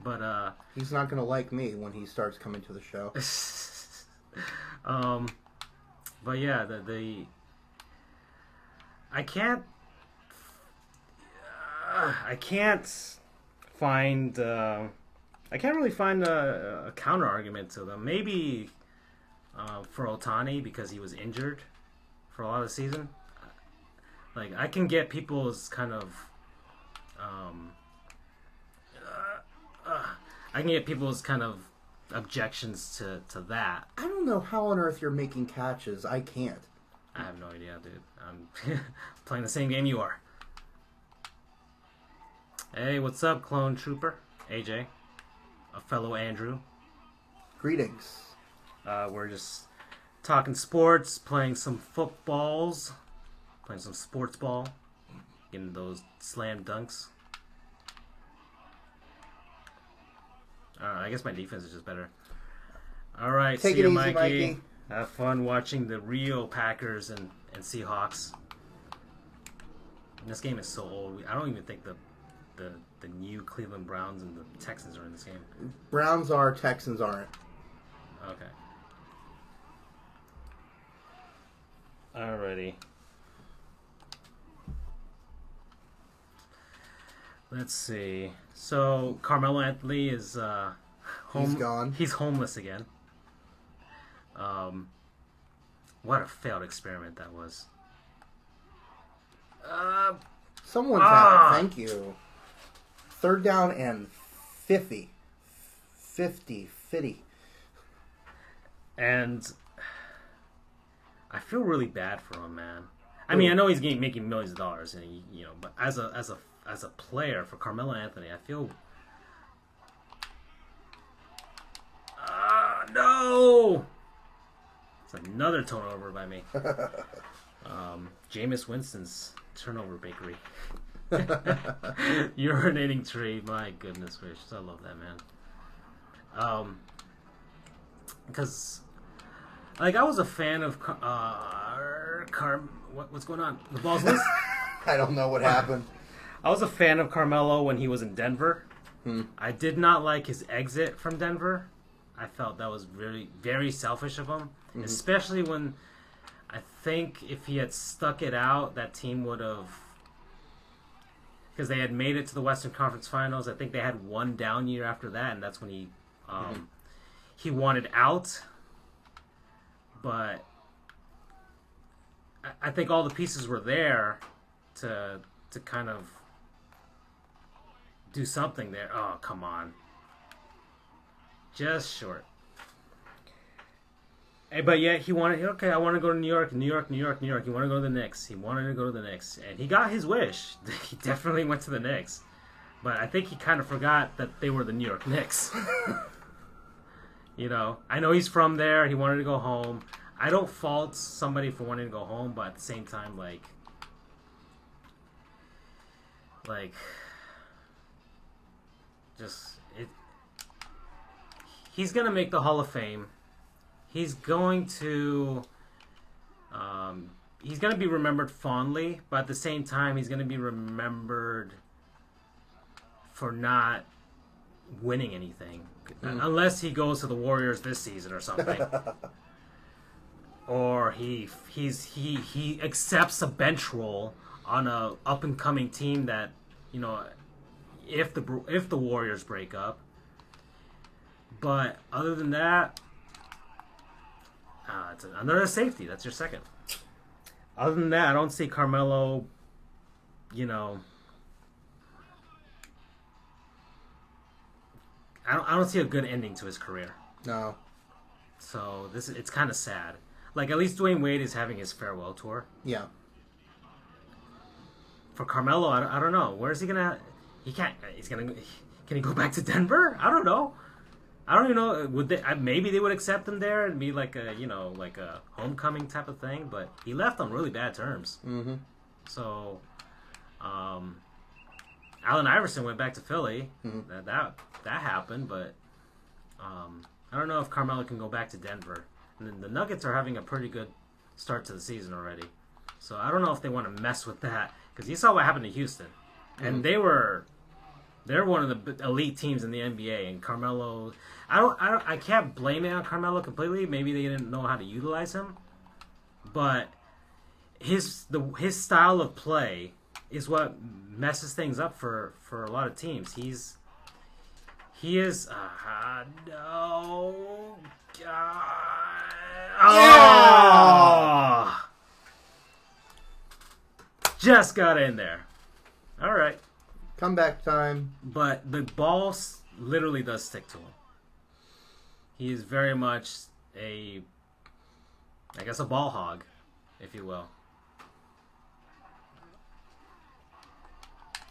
But he's not going to like me when he starts coming to the show. But yeah, I can't really find a counter argument to them. Maybe for Ohtani, because he was injured for a lot of the season. Like, I can get people's kind of objections to that. I don't know how on earth you're making catches. I can't. I have no idea, dude. I'm playing the same game you are. Hey, what's up, Clone Trooper? AJ. A fellow Andrew. Greetings. We're just talking sports, playing some footballs, playing some sports ball, getting those slam dunks. I guess my defense is just better. All right, take see it you, easy, Mikey. Have fun watching the real Packers and Seahawks. And this game is so old. I don't even think the new Cleveland Browns and the Texans are in this game. Browns are, Texans aren't. Okay. Alrighty. Let's see. So Carmelo Anthony is He's gone. He's homeless again. What a failed experiment that was. Someone's out. Thank you. 3rd down and 50. And I feel really bad for him, man. I mean, I know he's making millions of dollars, and but as a player for Carmelo Anthony, I feel. No! It's another turnover by me. Jameis Winston's turnover bakery. Urinating tree. My goodness gracious, I love that, man. Because, like, I was a fan of what's going on? The ball's loose? I don't know what happened. I was a fan of Carmelo when he was in Denver. I did not like his exit from Denver. I felt that was very, very selfish of him. Especially when I think if he had stuck it out, that team would have... Because they had made it to the Western Conference Finals. I think they had one down year after that, and that's when he wanted out. But I think all the pieces were there to kind of do something there. Oh, come on. Just short. But yet he wanted, okay, I want to go to New York. He wanted to go to the Knicks. He wanted to go to the Knicks. And he got his wish. He definitely went to the Knicks. But I think he kind of forgot that they were the New York Knicks. You know, I know he's from there. He wanted to go home. I don't fault somebody for wanting to go home, but at the same time, like, just it. He's gonna make the Hall of Fame. He's going to. He's gonna be remembered fondly, but at the same time, he's gonna be remembered for not winning anything, unless he goes to the Warriors this season or something, or he accepts a bench role on a up and coming team that, you know, if the Warriors break up. But other than that, it's another safety. That's your second. Other than that, I don't see Carmelo, you know. I don't see a good ending to his career. No. So it's kind of sad. Like, at least Dwayne Wade is having his farewell tour. Yeah. For Carmelo, I don't know. Where is he gonna? He can't. Can he go back to Denver? I don't know. I don't even know. Would they? Maybe they would accept him there and be like a, you know, like a homecoming type of thing. But he left on really bad terms. Mm-hmm. So, Allen Iverson went back to Philly. Mm-hmm. That happened, but I don't know if Carmelo can go back to Denver. And then the Nuggets are having a pretty good start to the season already. So I don't know if they want to mess with that, because you saw what happened to Houston, and they're one of the elite teams in the NBA. And Carmelo, I can't blame it on Carmelo completely. Maybe they didn't know how to utilize him, but his style of play is what messes things up for a lot of teams. He is no God. Yeah! Oh! Just got in there. All right. Comeback time. But the ball literally does stick to him. He is very much a ball hog, if you will.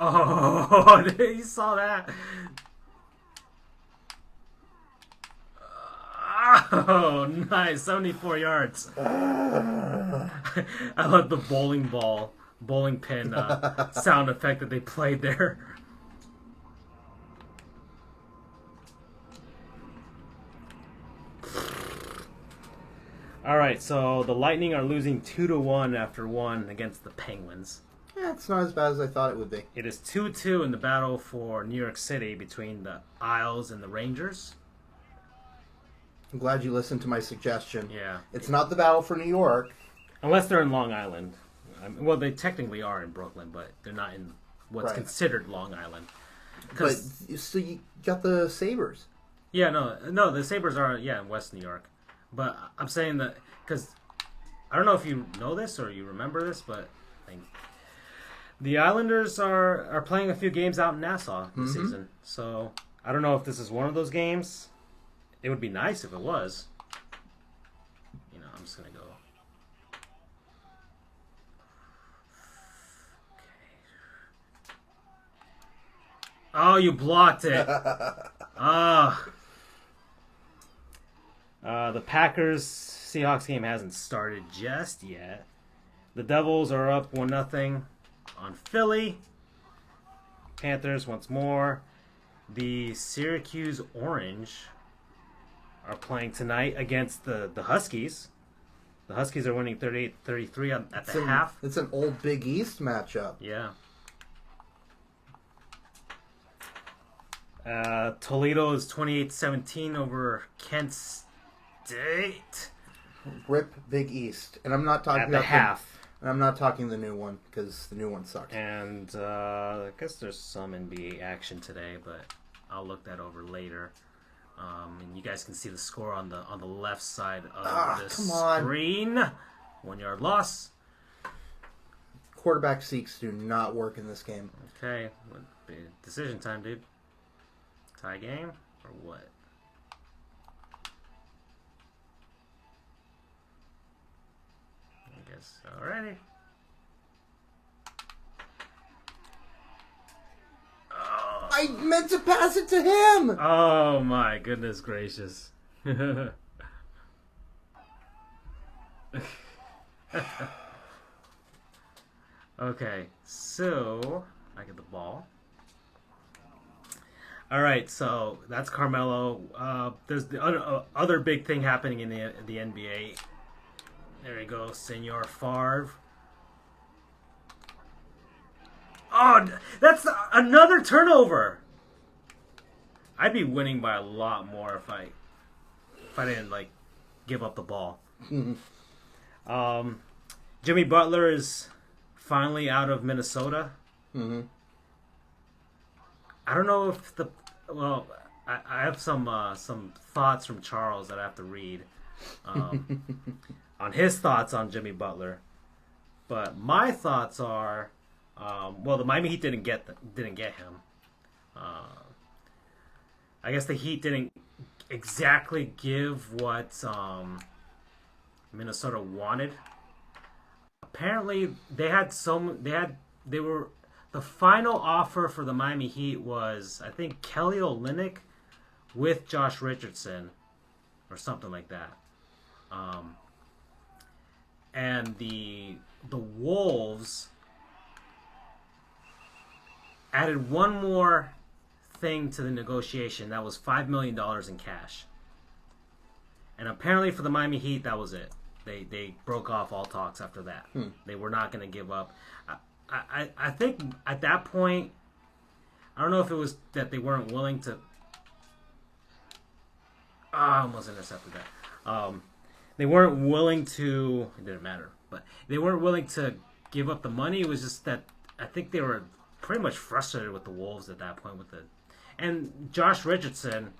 Oh, you saw that? Oh, nice. 74 yards. I love the bowling pin sound effect that they played there. All right, so the Lightning are losing 2-1 after one against the Penguins. Yeah, it's not as bad as I thought it would be. It is 2-2 in the battle for New York City between the Isles and the Rangers. I'm glad you listened to my suggestion. Yeah. It's not the battle for New York. Unless they're in Long Island. Well, they technically are in Brooklyn, but they're not in what's considered Long Island. But so you got the Sabres. Yeah, no, the Sabres are in West New York. But I'm saying that because I don't know if you know this or you remember this, but the Islanders are playing a few games out in Nassau this season. So I don't know if this is one of those games. It would be nice if it was. You know, I'm just gonna go. Oh, you blocked it. The Packers-Seahawks game hasn't started just yet. The Devils are up 1-0 on Philly. Panthers once more. The Syracuse Orange are playing tonight against the Huskies. The Huskies are winning 38-33 at the half. It's an old Big East matchup. Yeah. Toledo is 28-17 over Kent State. Rip Big East, and I'm not talking at the about half. And I'm not talking the new one because the new one sucks. And I guess there's some NBA action today, but I'll look that over later. And you guys can see the score on the left side of the screen. 1 yard loss. Quarterback seeks do not work in this game. Okay, decision time, dude. Tie game or what? I guess. Alrighty. I meant to pass it to him. Oh my goodness gracious! Okay, so I get the ball. All right, so that's Carmelo. There's the other big thing happening in the NBA. There you go, Senor Favre. Oh, that's another turnover. I'd be winning by a lot more if I didn't give up the ball. Jimmy Butler is finally out of Minnesota. Mm-hmm. I don't know if I have some thoughts from Charles that I have to read on his thoughts on Jimmy Butler. But my thoughts are, the Miami Heat didn't get him. I guess the Heat didn't exactly give what Minnesota wanted. Apparently, the final offer for the Miami Heat was, I think, Kelly Olynyk with Josh Richardson or something like that. And the Wolves added one more thing to the negotiation. That was $5 million in cash. And apparently for the Miami Heat, that was it. They broke off all talks after that. They were not going to give up. I think at that point, I don't know if it was that they weren't willing to. I almost intercepted that. They weren't willing to. It didn't matter, but they weren't willing to give up the money. It was just that I think they were pretty much frustrated with the Wolves at that point. And Josh Richardson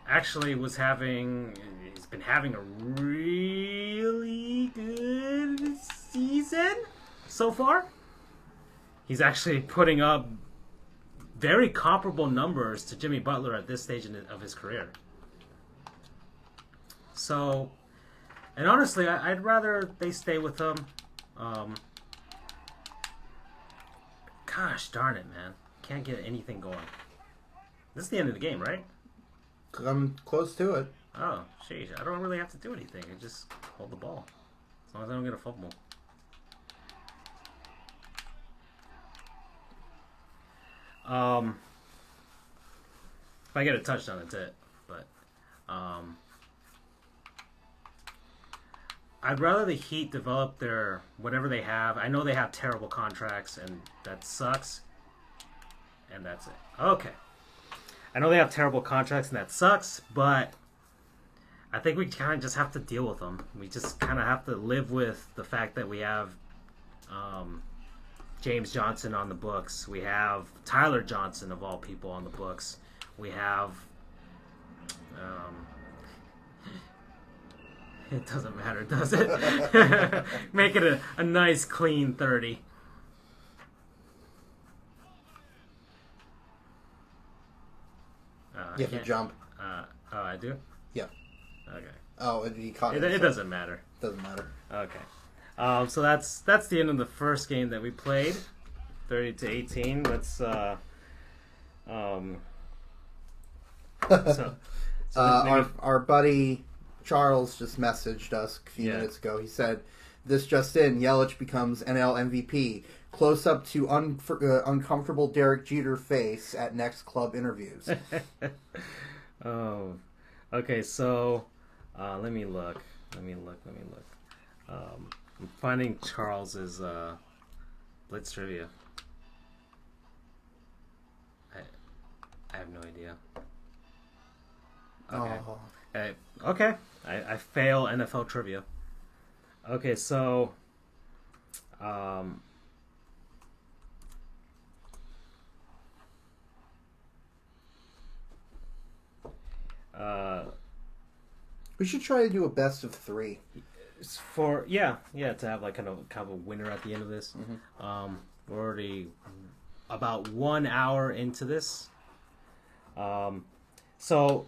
actually he's been having a really good season so far. He's actually putting up very comparable numbers to Jimmy Butler at this stage of his career. So, and honestly, I'd rather they stay with him. Gosh darn it, man. Can't get anything going. This is the end of the game, right? I'm close to it. Oh, sheesh. I don't really have to do anything. I just hold the ball. As long as I don't get a fumble. If I get a touchdown, that's it. But I'd rather the Heat develop their whatever they have. I know they have terrible contracts, and that sucks. And that's it. Okay. I know they have terrible contracts, and that sucks, but I think we kind of just have to deal with them. We just kind of have to live with the fact that we have James Johnson on the books. We have Tyler Johnson, of all people, on the books. We have... it doesn't matter, does it? Make it a nice, clean 30. You have to jump. I do? Yeah. Okay. Oh, he caught it. It doesn't matter. Doesn't matter. Okay. So that's the end of the first game that we played, 30-18. Let's our buddy Charles just messaged us a few minutes ago. He said, "This just in: Yelich becomes NL MVP. Close up to uncomfortable Derek Jeter face at next club interviews." Oh, okay. So let me look. I'm finding Charles's Blitz trivia. I have no idea. Okay. Oh. Okay. I fail NFL trivia. Okay, so we should try to do a best of 3. for to have like kind of a winner at the end of this. Mm-hmm. We're already about 1 hour into this. So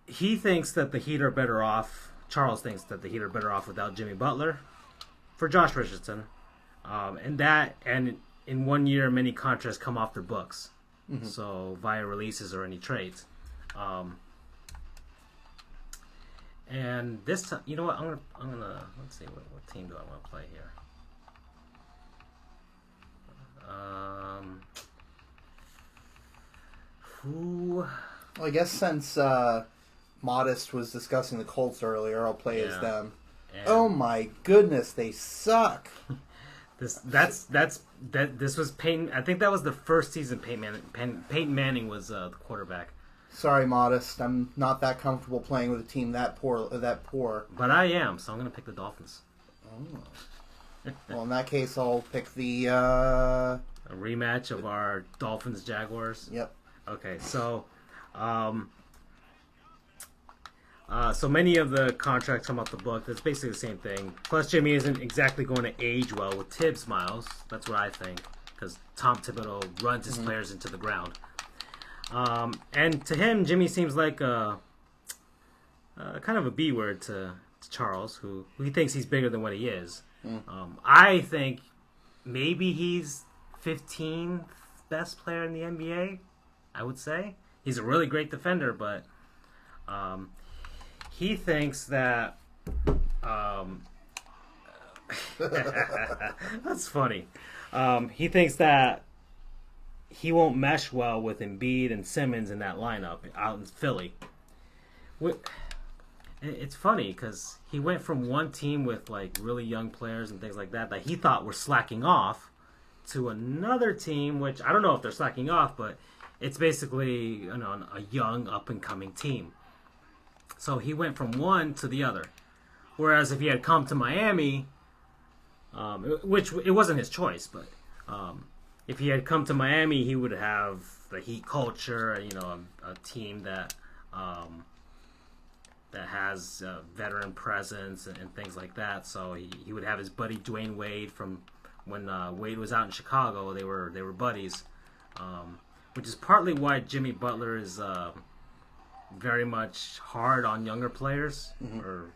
he thinks that the Heat are better off. Charles thinks that the Heat are better off without Jimmy Butler for Josh Richardson, and in 1 year, many contracts come off their books. So via releases or any trades. And this time, you know what? I'm gonna let's see what team do I want to play here. Who? Well, I guess since Modest was discussing the Colts earlier, I'll play as them. And oh my goodness, they suck. This was Peyton. I think that was the first season Peyton Manning was the quarterback. Sorry, Modest. I'm not that comfortable playing with a team that poor. But I am, so I'm going to pick the Dolphins. Oh. Well, in that case, I'll pick the a rematch of our Dolphins Jaguars. Yep. Okay, so so many of the contracts come off the book. That's basically the same thing. Plus, Jimmy isn't exactly going to age well with Tibbs miles. That's what I think, because Tom Thibodeau runs his players into the ground. And to him, Jimmy seems like kind of a B word to Charles, who he thinks he's bigger than what he is. I think maybe he's 15th best player in the NBA, I would say. He's a really great defender, but he thinks that that's funny. He thinks that he won't mesh well with Embiid and Simmons in that lineup out in Philly. It's funny because he went from one team with like really young players and things like that he thought were slacking off to another team, which I don't know if they're slacking off, but it's basically a young up and coming team. So he went from one to the other. Whereas if he had come to Miami, which it wasn't his choice, but if he had come to Miami, he would have the Heat culture, a team that has veteran presence and things like that. So he would have his buddy Dwayne Wade from when Wade was out in Chicago. They were buddies, which is partly why Jimmy Butler is very much hard on younger players or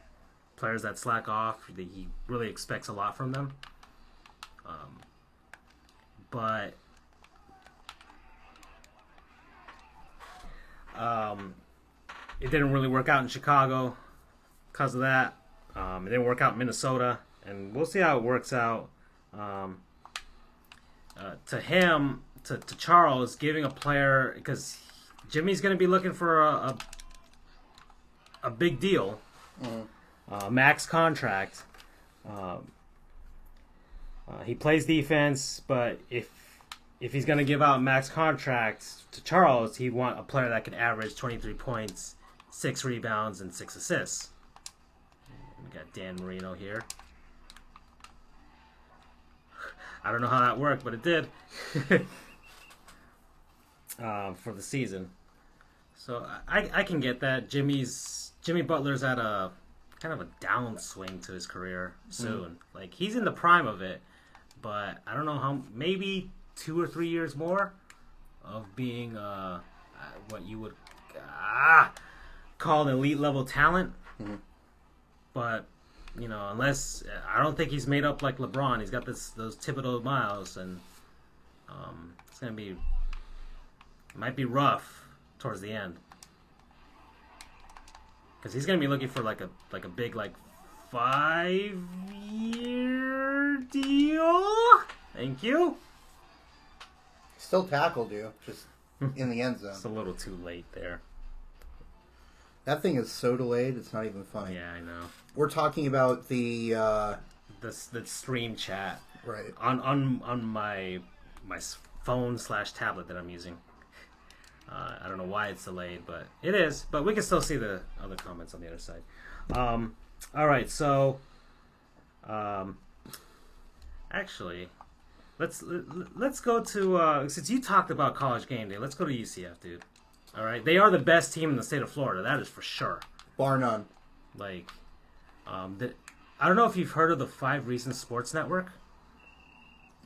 players that slack off. He really expects a lot from them. But it didn't really work out in Chicago because of that. It didn't work out in Minnesota, and we'll see how it works out. To him, to Charles, giving a player, because Jimmy's going to be looking for a big deal, max contract. He plays defense, but if he's going to give out max contracts to Charles, he want a player that can average 23 points, 6 rebounds, and 6 assists. We got Dan Marino here. I don't know how that worked, but it did for the season. So I can get that. Jimmy Butler's at a kind of a downswing to his career soon. Like, he's in the prime of it, but I don't know how, maybe 2 or 3 years more of being what you would call an elite level talent. But unless, I don't think he's made up like LeBron. He's got those Thibodeau miles, and it's gonna be, might be rough towards the end, because he's gonna be looking for like a big 5-year deal. Thank you. Still tackled you, just in the end zone. It's a little too late there. That thing is so delayed, it's not even funny. Yeah, I know. We're talking about the stream chat, right, on my phone / tablet that I'm using. I don't know why it's delayed, but it is. But we can still see the other comments on the other side. All right, so actually, let's go to since you talked about College Game Day, let's go to UCF, dude. All right, they are the best team in the state of Florida. That is for sure, bar none. Like, I don't know if you've heard of the 5 Reasons Sports Network.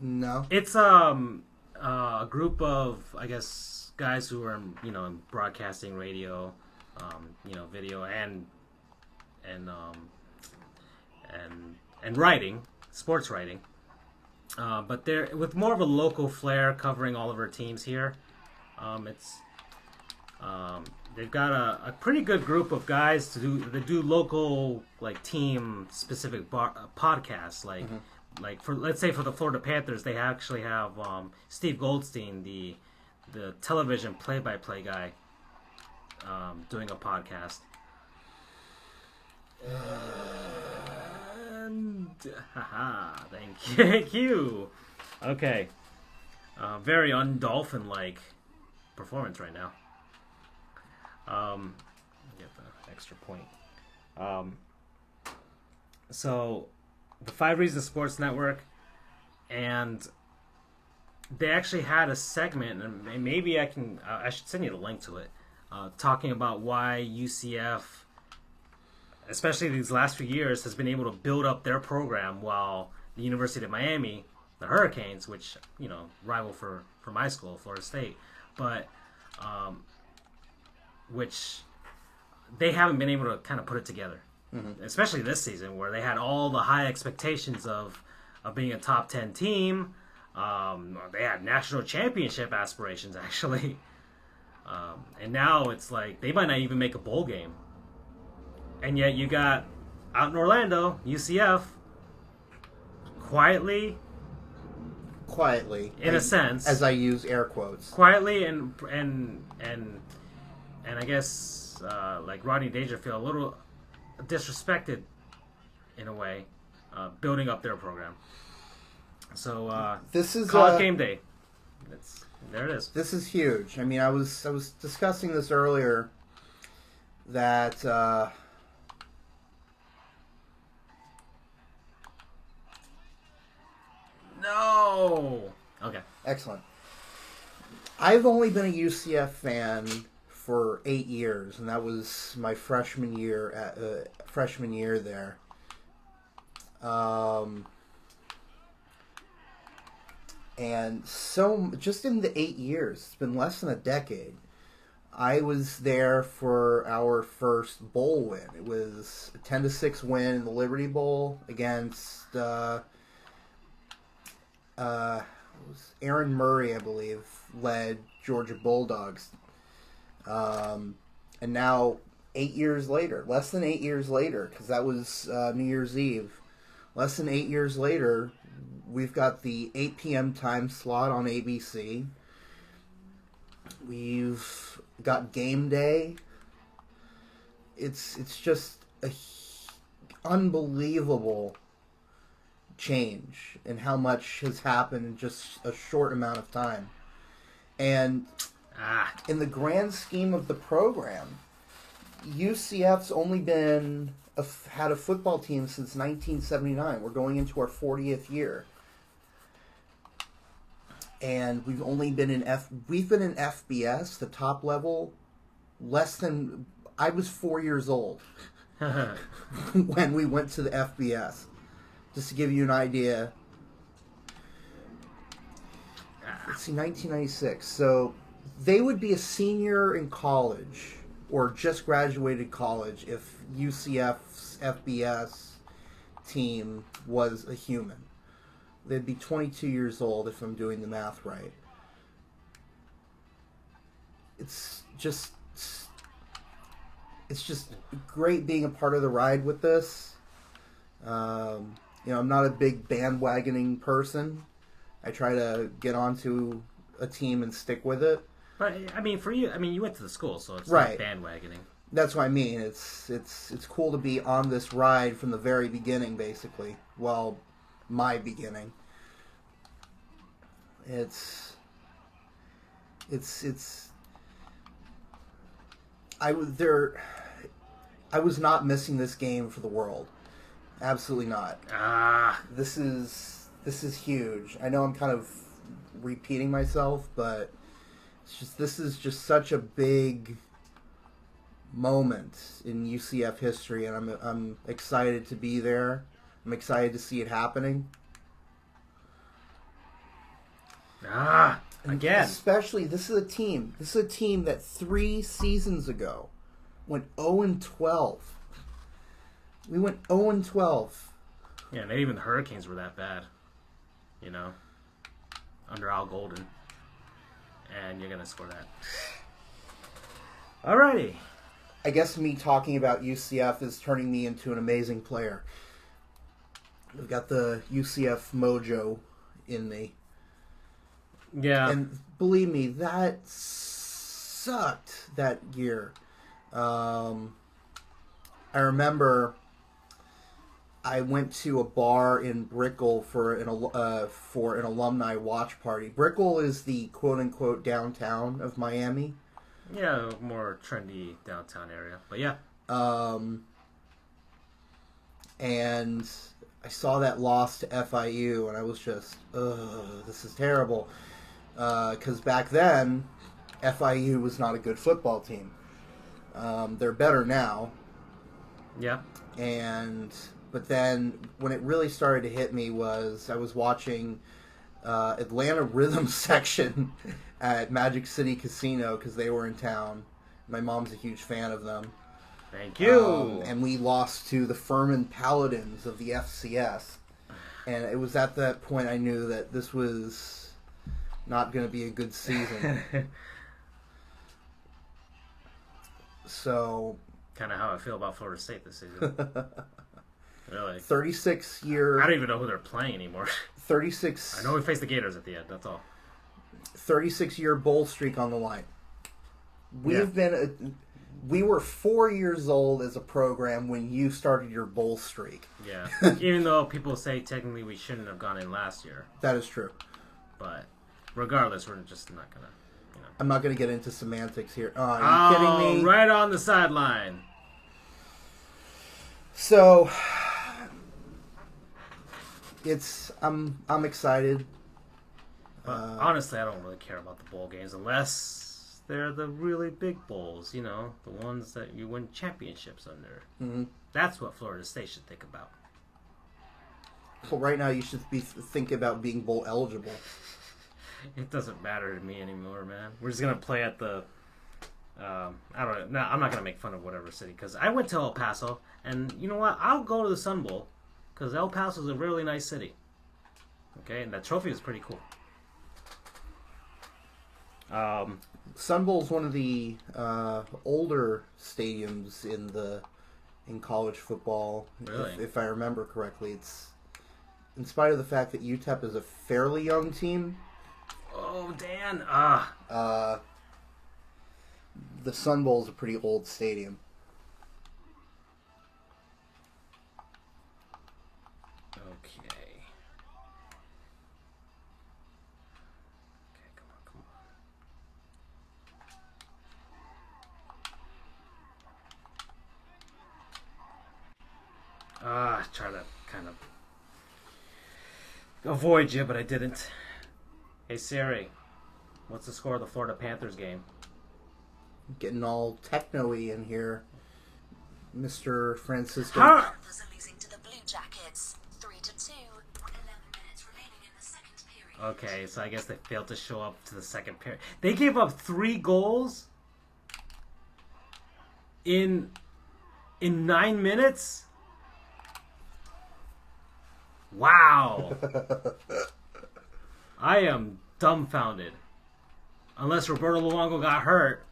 No, it's a group of, I guess, guys who are in broadcasting, radio, video, and writing, sports writing. But they're with more of a local flair covering all of our teams here. It's they've got a pretty good group of guys that do local like team specific podcasts. Like for let's say for the Florida Panthers, they actually have Steve Goldstein, the television play-by-play guy, doing a podcast. And thank you. Okay, very un-Dolphin-like performance right now. Get the extra point. So, the 5 Reasons Sports Network, and they actually had a segment, and maybe I should send you the link to it, talking about why UCF, especially these last few years, has been able to build up their program while the University of Miami, the Hurricanes, which, rival for my school, Florida State, but which they haven't been able to kind of put it together. Mm-hmm. Especially this season, where they had all the high expectations of being a top 10 team. They had national championship aspirations, actually. And now it's like they might not even make a bowl game. And yet you got, out in Orlando, UCF, quietly, in a sense, as I use air quotes, quietly and I guess like Rodney Dangerfield, a little disrespected in a way, building up their program. So this is College Game Day. There it is. This is huge. I mean, I was discussing this earlier that no. Okay. Excellent. I've only been a UCF fan for 8 years, and that was my freshman year there. And so, just in the 8 years, it's been less than a decade, I was there for our first bowl win. It was a 10-6 win in the Liberty Bowl against Aaron Murray, I believe, led Georgia Bulldogs. And now, 8 years later, less than 8 years later, because that was New Year's Eve, less than 8 years later, we've got the 8 p.m. time slot on ABC. We've got Game Day. It's just a unbelievable change in how much has happened in just a short amount of time. And in the grand scheme of the program, UCF's only had a football team since 1979. We're going into our 40th year. And we've only been in FBS, the top level, less than... I was 4 years old when we went to the FBS. Just to give you an idea. Let's see, 1996. So they would be a senior in college or just graduated college if UCF's FBS team was a human. They'd be 22 years old if I'm doing the math right. It's just great being a part of the ride with this. I'm not a big bandwagoning person. I try to get onto a team and stick with it. But I mean, for you, you went to the school, so it's right. Not bandwagoning. That's what I mean. It's cool to be on this ride from the very beginning, basically. Well, my beginning. I was not missing this game for the world. Absolutely not. This is huge. I know I'm kind of repeating myself, but this is just such a big moment in UCF history, and I'm excited to be there. I'm excited to see it happening. Again. Especially, this is a team that 3 seasons ago went 0-12. We went 0-12. Yeah, maybe even the Hurricanes were that bad. you know, under Al Golden. And you're going to score that. Alrighty. I guess me talking about UCF is turning me into an amazing player. I've got the UCF mojo in me. Yeah. And believe me, that sucked that year. I remember I went to a bar in Brickell for an alumni watch party. Brickell is the quote-unquote downtown of Miami. Yeah, more trendy downtown area. But yeah. And I saw that loss to FIU, and I was just, this is terrible. Because back then, FIU was not a good football team. They're better now. Yeah. But then, when it really started to hit me was, I was watching Atlanta Rhythm section at Magic City Casino, because they were in town. My mom's a huge fan of them. Thank you. And we lost to the Furman Paladins of the FCS. And it was at that point I knew that this was not going to be a good season. So... kind of how I feel about Florida State this season. Really. 36-year... I don't even know who they're playing anymore. 36... I know we faced the Gators at the end, that's all. 36-year bowl streak on the line. We were 4 years old as a program when you started your bowl streak. Yeah. Even though people say technically we shouldn't have gone in last year. That is true. But regardless, we're just not going to, you know. I'm not going to get into semantics here. Are you kidding me? Right on the sideline. So, I'm excited. Honestly, I don't really care about the bowl games unless they're the really big bowls, you know, the ones that you win championships under. Mm-hmm. That's what Florida State should think about. Well, right now you should be thinking about being bowl eligible. It doesn't matter to me anymore, man. We're just gonna play at the. I don't know. No, I'm not gonna make fun of whatever city because I went to El Paso, and you know what? I'll go to the Sun Bowl because El Paso is a really nice city. Okay, and that trophy is pretty cool. Sun Bowl is one of the older stadiums in college football. Really? If I remember correctly, it's in spite of the fact that UTEP is a fairly young team. Oh, Dan! The Sun Bowl is a pretty old stadium. Okay, come on. I tried to kind of avoid you, but I didn't. Hey Siri, what's the score of the Florida Panthers game? Getting all techno-y in here, Mr. Francisco. Panthers are losing to the Blue Jackets, 3-2. 11 minutes remaining in the second period. Okay, so I guess they failed to show up to the second period. They gave up 3 goals in 9 minutes? Wow. I am dumbfounded. Unless Roberto Luongo got hurt,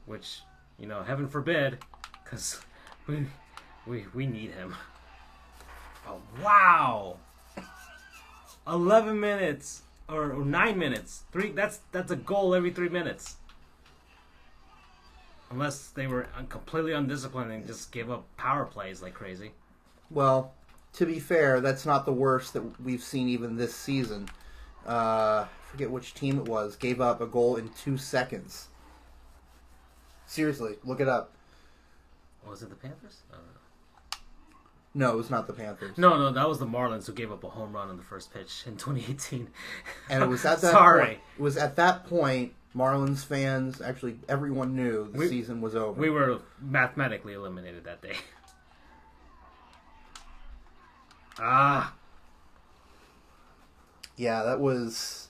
which, you know, heaven forbid, because we need him. Oh, wow. 11 minutes or 9 minutes. That's a goal every 3 minutes. Unless they were completely undisciplined and just gave up power plays like crazy. Well, to be fair, that's not the worst that we've seen even this season. Forget which team it was. Gave up a goal in 2 seconds. Seriously, look it up. Was it the Panthers? I don't know. No, it was not the Panthers. No, that was the Marlins who gave up a home run on the first pitch in 2018. And it was at that point. It was at that point Marlins fans, actually everyone knew the season was over. We were mathematically eliminated that day. Yeah, that was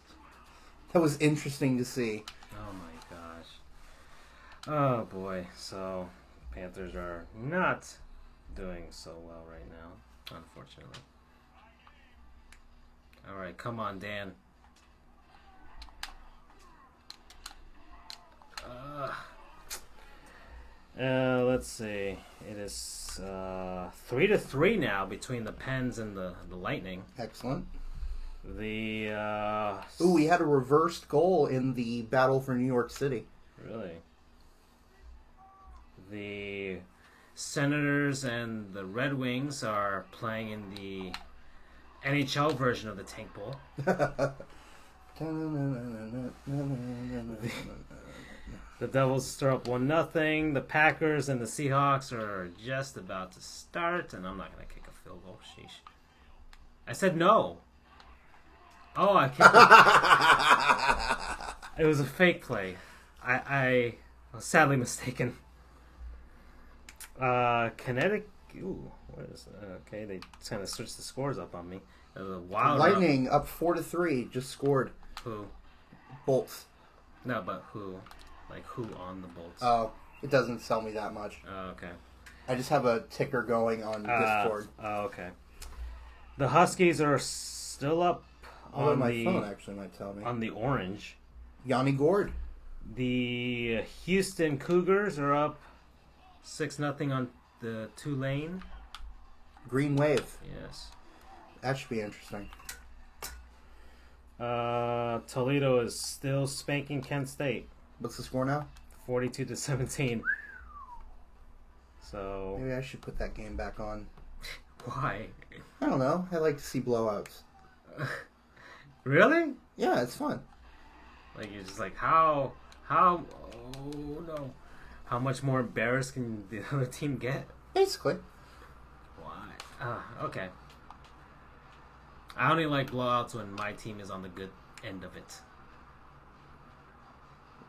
interesting to see. Oh my gosh. Oh boy. So Panthers are not doing so well right now, unfortunately. All right, come on, Dan. Let's see. It is 3-3 now between the Pens and the Lightning. Excellent. The Ooh, we had a reversed goal in the battle for New York City. Really? The Senators and the Red Wings are playing in the NHL version of the Tank Bowl. The Devils stir up 1-0. The Packers and the Seahawks are just about to start, and I'm not going to kick a field goal. Sheesh. I said no. Oh, I kicked it. It was a fake play. I was sadly mistaken. Kinetic. Ooh, what is okay? They kind of switched the scores up on me. The Lightning up 4-3 just scored. Who? Bolts. No, but who? Like who on the Bolts? Oh, it doesn't sell me that much. Oh, okay. I just have a ticker going on Discord. Oh, okay. The Huskies are still up on my phone actually might tell me. On the orange. Yanni Gord. The Houston Cougars are up 6-0 on the Tulane. Green Wave. Yes. That should be interesting. Toledo is still spanking Kent State. What's the score now? 42-17. So maybe I should put that game back on. Why? I don't know. I like to see blowouts. Really? Yeah, it's fun. Like you're just like how oh no. How much more embarrassed can the other team get? Basically. Why? Okay. I only like blowouts when my team is on the good end of it.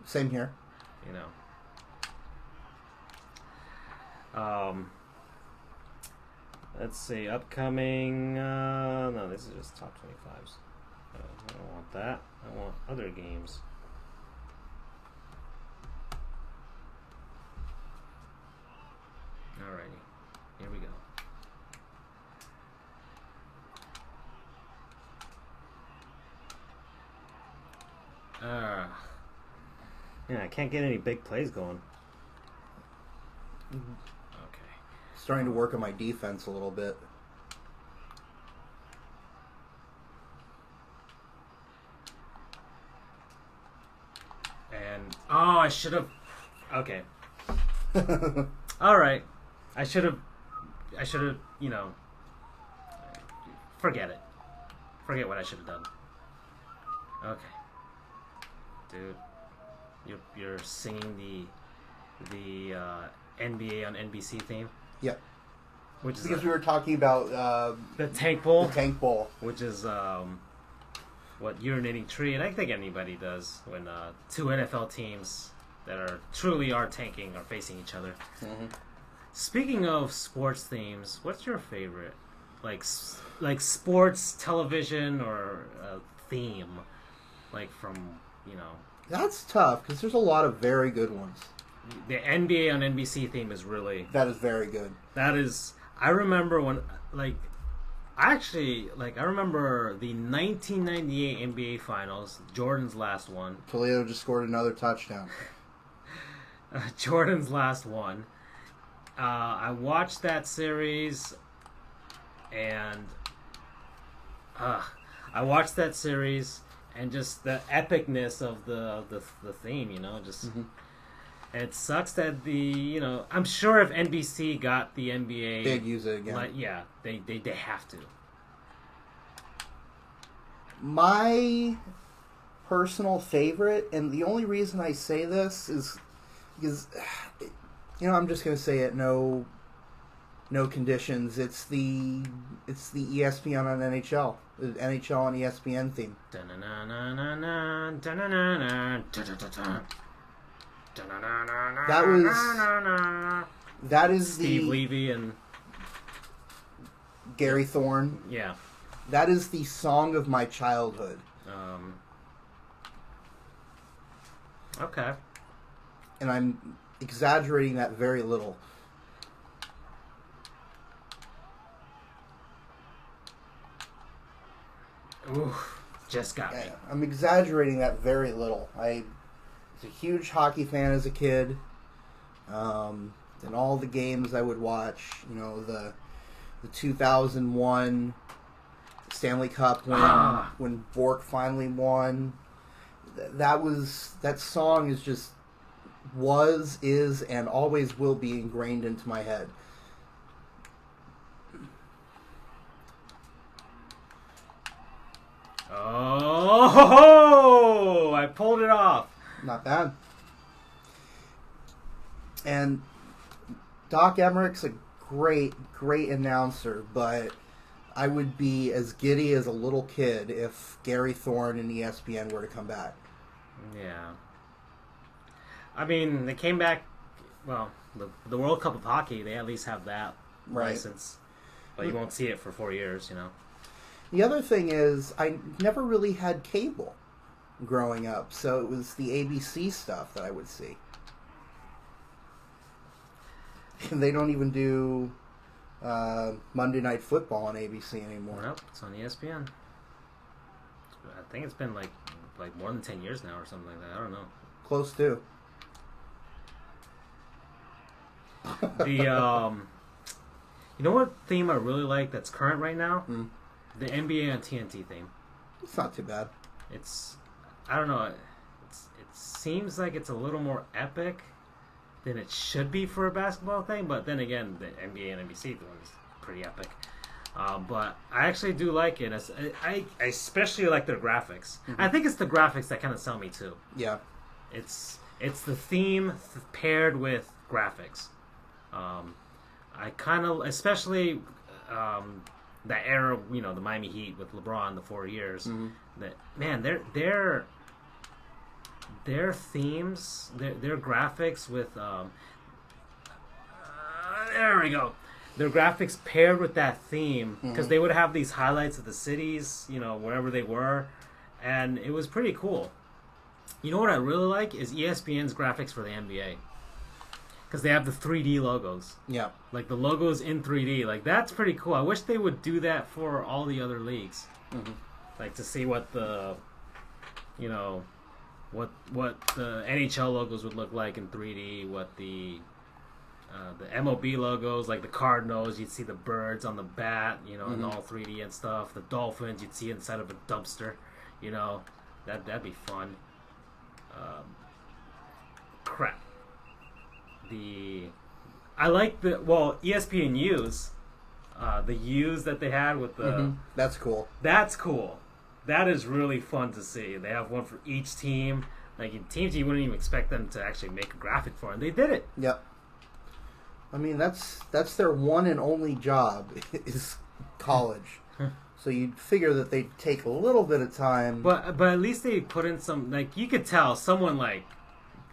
Same here. You know. Let's see. Upcoming. No, this is just top 25s. I don't want that. I want other games. Alrighty. Here we go. Yeah, I can't get any big plays going. Okay. Starting to work on my defense a little bit. And I should have. Okay. All right. I should have. You know. Forget it. Forget what I should have done. Okay. Dude. You're singing the NBA on NBC theme. Yep. Which is because we were talking about the Tank Bowl. The Tank Bowl, which is what urinating tree, and I think anybody does when two NFL teams that are tanking are facing each other. Mm-hmm. Speaking of sports themes, what's your favorite like sports television or theme, like from That's tough because there's a lot of very good ones. The NBA on NBC theme is really... That is very good. That is... I remember when... I remember the 1998 NBA Finals, Jordan's last one. Toledo just scored another touchdown. Jordan's last one. I watched that series, and... And just the epicness of the theme, just... Mm-hmm. It sucks that I'm sure if NBC got the NBA... They'd use it again. They have to. My personal favorite, and the only reason I say this is because, I'm just going to say it, no conditions. It's the ESPN on NHL. The NHL on ESPN theme. That is Steve Levy and Gary Thorne. Yeah. That is the song of my childhood. Okay. And I'm exaggerating that very little. Oof, just got me. I'm exaggerating that very little. I was a huge hockey fan as a kid. And all the games I would watch, the 2001 Stanley Cup when Bork finally won. That song is, and always will be ingrained into my head. Oh, I pulled it off. Not bad. And Doc Emmerich's a great announcer, but I would be as giddy as a little kid if Gary Thorne and ESPN were to come back. Yeah. I mean, they came back, well, the World Cup of Hockey, they at least have that license. But you won't see it for 4 years, The other thing is, I never really had cable growing up, so it was the ABC stuff that I would see. And they don't even do Monday Night Football on ABC anymore. Nope, it's on ESPN. I think it's been like more than 10 years now or something like that. I don't know. Close to. The you know what theme I really like that's current right now? The NBA on TNT theme. It's not too bad. I don't know. It seems like it's a little more epic than it should be for a basketball thing, but then again, the NBA and NBC one is pretty epic. But I actually do like it. I especially like their graphics. I think it's the graphics that kind of sell me too. Yeah. It's the theme paired with graphics. I kind of, especially that era, the Miami Heat with LeBron, the 4 years. That man, their themes, their graphics with there we go. Their graphics paired with that theme, because they would have these highlights of the cities, wherever they were, and it was pretty cool. You know what I really like is ESPN's graphics for the NBA, because they have the 3D logos. Yeah, like the logos in 3D. Like that's pretty cool. I wish they would do that for all the other leagues, like to see what the, what the NHL logos would look like in 3D. What the MLB logos, like the Cardinals, you'd see the birds on the bat, in all 3D and stuff. The Dolphins, you'd see inside of a dumpster, that'd be fun. Crap. I like ESPN U's, the U's that they had with the. That's cool. That's cool. That is really fun to see. They have one for each team. Like in teams, you wouldn't even expect them to actually make a graphic for them. They did it. Yep. I mean, that's their one and only job is college. So you'd figure that they'd take a little bit of time. But at least they put in some, you could tell someone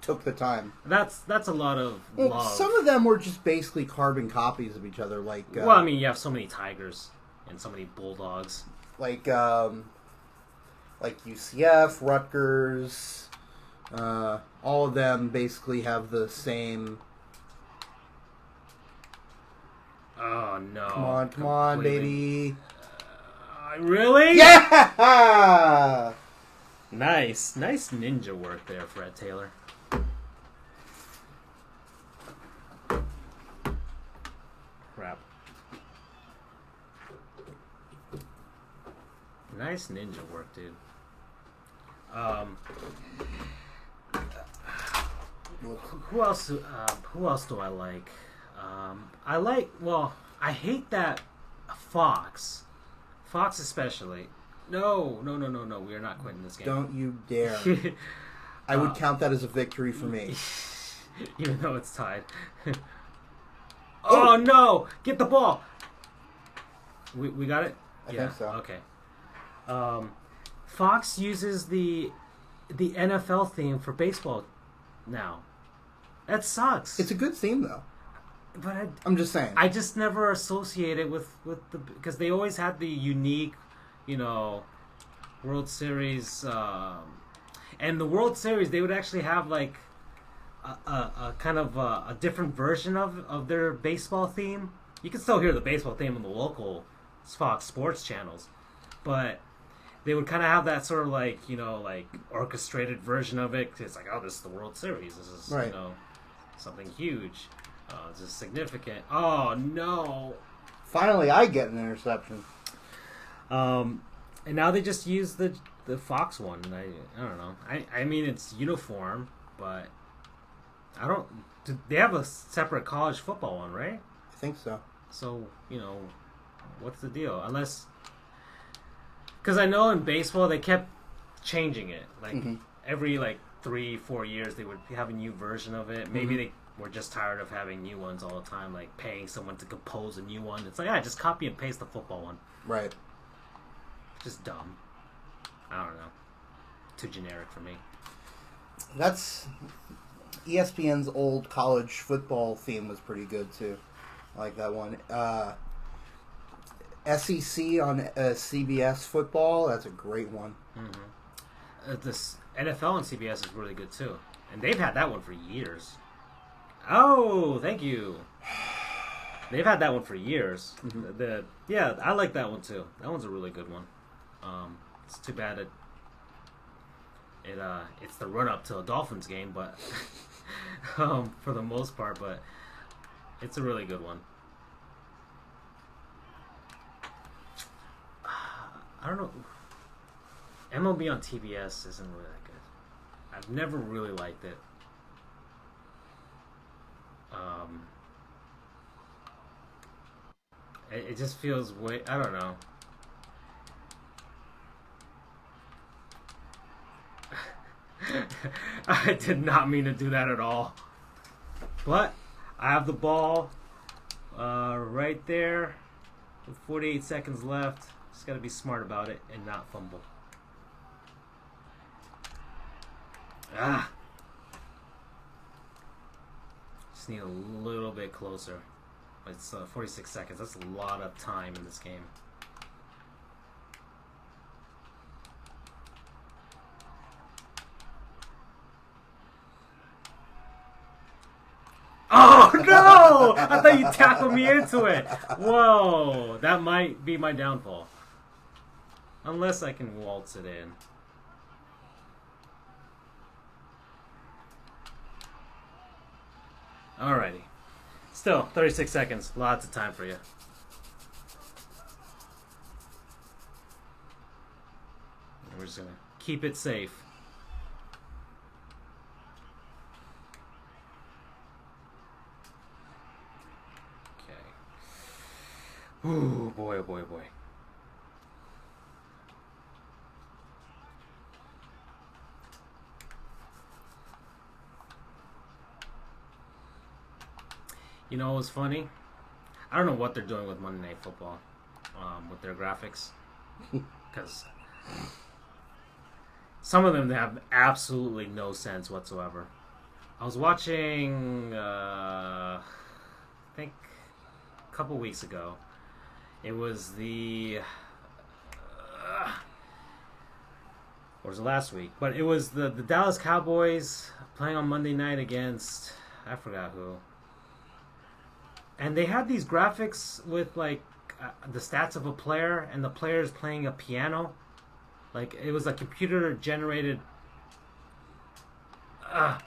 took the time. That's a lot of love. Some of them were just basically carbon copies of each other. Well, I mean, you have so many tigers and so many bulldogs. Like UCF, Rutgers, all of them basically have the same. Oh no! Come on, baby! Really? Yeah! Nice ninja work there, Fred Taylor. Crap. Nice ninja work, dude. Who else do I like? I hate that Fox especially. No, we are not quitting this game. Don't you dare. I would count that as a victory for me. Even though it's tied. Oh no! Get the ball! We got it? I think so. Okay. Fox uses the NFL theme for baseball now. That sucks. It's a good theme though. But I'm just saying. I just never associate it with because they always had the unique, World Series, and the World Series they would actually have a kind of a different version of their baseball theme. You can still hear the baseball theme on the local Fox Sports channels, but they would kind of have that sort of like, like orchestrated version of it. It's like, oh, this is the World Series. This is, Right. something huge. This is significant. Oh, no. Finally, I get an interception. And now they just use the Fox one. And I don't know. I mean, it's uniform, but they have a separate college football one, right? I think so. So, what's the deal? Unless... Because I know in baseball they kept changing it. Like, every, 3-4 years they would have a new version of it. Maybe they were just tired of having new ones all the time, like paying someone to compose a new one. It's like, just copy and paste the football one. Right. Just dumb. I don't know. Too generic for me. That's... ESPN's old college football theme was pretty good, too. I like that one. SEC on CBS football, that's a great one. This NFL on CBS is really good, too. And they've had that one for years. Oh, thank you. They've had that one for years. Yeah, I like that one, too. That one's a really good one. It's too bad it's the run-up to a Dolphins game, but for the most part, but it's a really good one. I don't know. MLB on TBS isn't really that good. I've never really liked it. It just feels way... I don't know. I did not mean to do that at all. But I have the ball right there with 48 seconds left. Just got to be smart about it and not fumble. Just need a little bit closer. It's 46 seconds. That's a lot of time in this game. Oh, no! I thought you tackled me into it. Whoa. That might be my downfall. Unless I can waltz it in. Alrighty. Still, 36 seconds. Lots of time for you. We're just going to keep it safe. Ooh, boy, oh boy, oh boy. You know what's funny? I don't know what they're doing with Monday Night Football, with their graphics. Because some of them have absolutely no sense whatsoever. I was watching, I think, a couple weeks ago. It was or was it last week? But it was the Dallas Cowboys playing on Monday night against, I forgot who. And they had these graphics with the stats of a player, and the player is playing a piano. Like, it was a computer generated I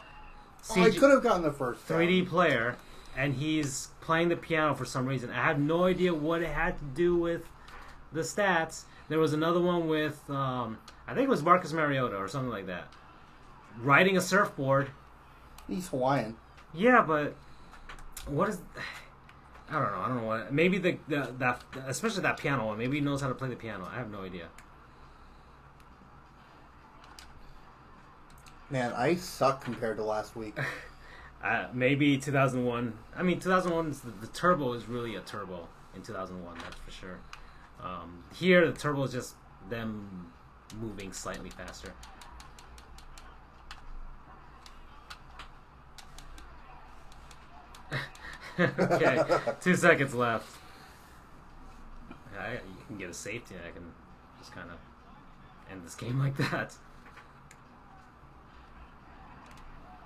could have gotten the first 3D player, and he's playing the piano for some reason. I have no idea what it had to do with the stats. There was another one with, I think it was Marcus Mariota or something like that, riding a surfboard. He's Hawaiian. Yeah, but what is... I don't know what... Maybe that especially that piano one. Maybe he knows how to play the piano. I have no idea. Man, I suck compared to last week. Maybe 2001. I mean, 2001, the turbo is really a turbo in 2001, that's for sure. Here, the turbo is just them moving slightly faster. Okay, 2 seconds left. You can get a safety, and I can just kind of end this game like that.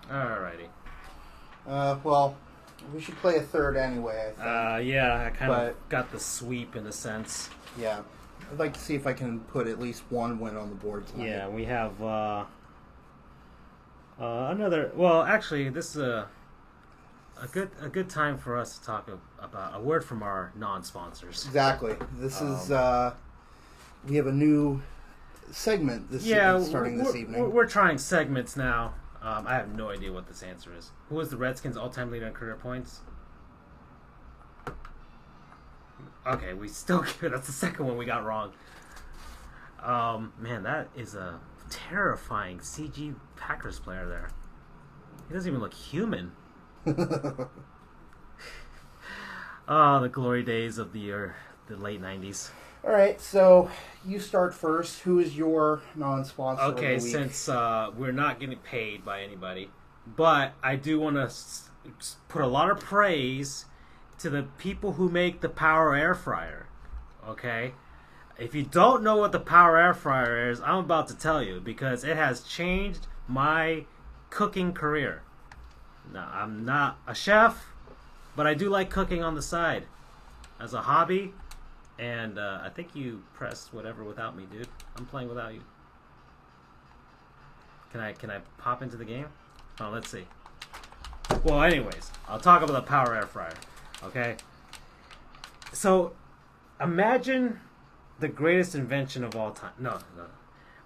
Alrighty. Well, we should play a third anyway, I think. Yeah, I kind of got the sweep in a sense. Yeah. I'd like to see if I can put at least one win on the board tonight. Yeah, we have another. Well, actually, this is a good time for us to talk about a word from our non-sponsors. Exactly. This is we have a new segment starting this evening. We're trying segments now. I have no idea what this answer is. Who is the Redskins' all-time leader in career points? Okay, we still give it. That's the second one we got wrong. Man, that is a terrifying CG Packers player there. He doesn't even look human. Oh, the glory days of the late 90s. All right, so you start first. Who is your non-sponsor Okay, of the week? since we're not getting paid by anybody, but I do want to put a lot of praise to the people who make the Power Air Fryer. Okay? If you don't know what the Power Air Fryer is, I'm about to tell you because it has changed my cooking career. Now, I'm not a chef, but I do like cooking on the side as a hobby. And I think you pressed whatever without me, dude. I'm playing without you. Can I pop into the game? Oh, let's see. Well, anyways, I'll talk about the Power Air Fryer. Okay? So, imagine the greatest invention of all time. No.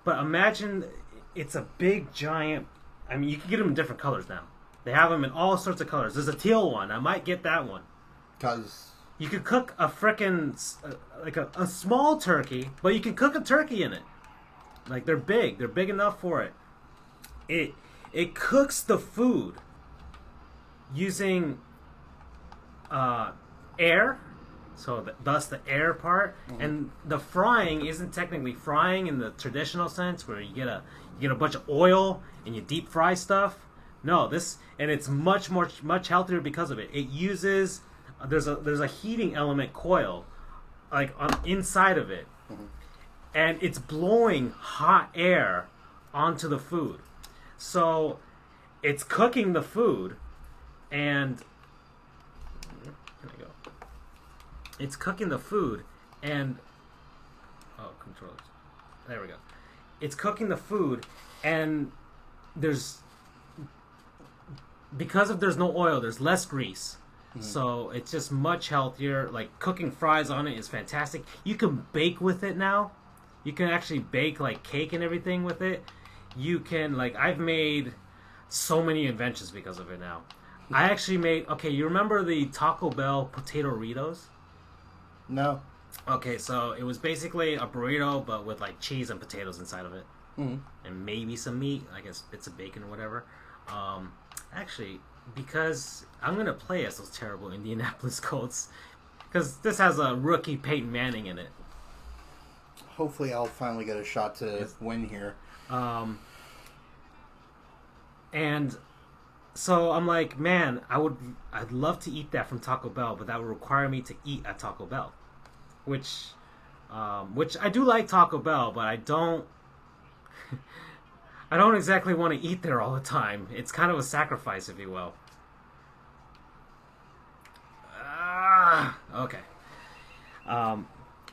But imagine it's a big, giant... I mean, you can get them in different colors now. They have them in all sorts of colors. There's a teal one. I might get that one. Because... You could cook a frickin' like a small turkey, but you can cook a turkey in it. Like they're big. They're big enough for it. It cooks the food using air, so thus the air part, and the frying isn't technically frying in the traditional sense where you get a bunch of oil and you deep fry stuff. No, and it's much healthier because of it. It uses there's a heating element coil like on inside of it, and it's blowing hot air onto the food, so it's cooking the food, and it's cooking the food, and controllers. There we go. It's cooking the food, and because there's no oil, there's less grease. So it's just much healthier. Like cooking fries on it is fantastic. You can bake with it now. You can actually bake like cake and everything with it. You can I've made so many inventions because of it now. I actually made you remember the Taco Bell potato burritos? No. Okay, so it was basically a burrito but with like cheese and potatoes inside of it. And maybe some meat, I guess bits of bacon or whatever. Actually, because I'm going to play as those terrible Indianapolis Colts, because this has a rookie Peyton Manning in it. Hopefully I'll finally get a shot to win here. And so I'm like, man, I'd love to eat that from Taco Bell, but that would require me to eat at Taco Bell, which I do like Taco Bell, but I don't exactly want to eat there all the time. It's kind of a sacrifice, if you will. Okay.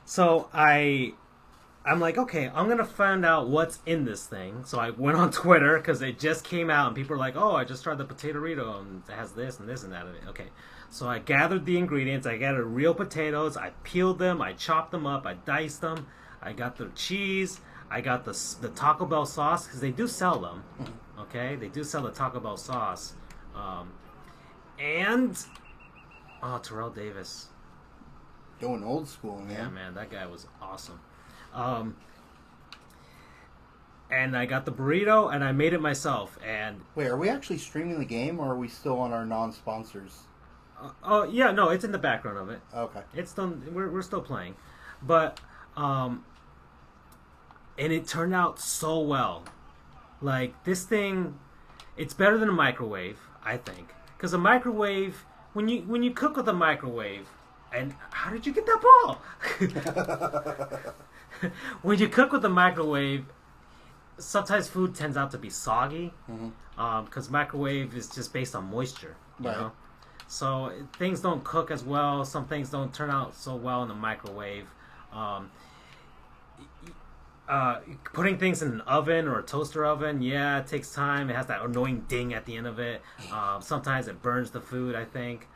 So I'm like, okay, I'm going to find out what's in this thing. So I went on Twitter because it just came out and people are like, oh, I just tried the potato burrito and it has this and this and that in it. Okay. So I gathered the ingredients. I gathered real potatoes. I peeled them. I chopped them up. I diced them. I got the cheese. I got the Taco Bell sauce because they do sell them. Okay. They do sell the Taco Bell sauce. And... Oh, Terrell Davis. Going old school, man. Yeah, man, that guy was awesome. And I got the burrito, and I made it myself. And wait, are we actually streaming the game, or are we still on our non-sponsors? Yeah, no, it's in the background of it. Okay, it's done. We're still playing, but and it turned out so well. Like this thing, it's better than a microwave, I think, because a microwave. When you cook with a microwave, and how did you get that ball? When you cook with a microwave, sometimes food tends out to be soggy, because microwave is just based on moisture, you know? So things don't cook as well. Some things don't turn out so well in the microwave. Putting things in an oven or a toaster oven, yeah, it takes time. It has that annoying ding at the end of it. Sometimes it burns the food, I think.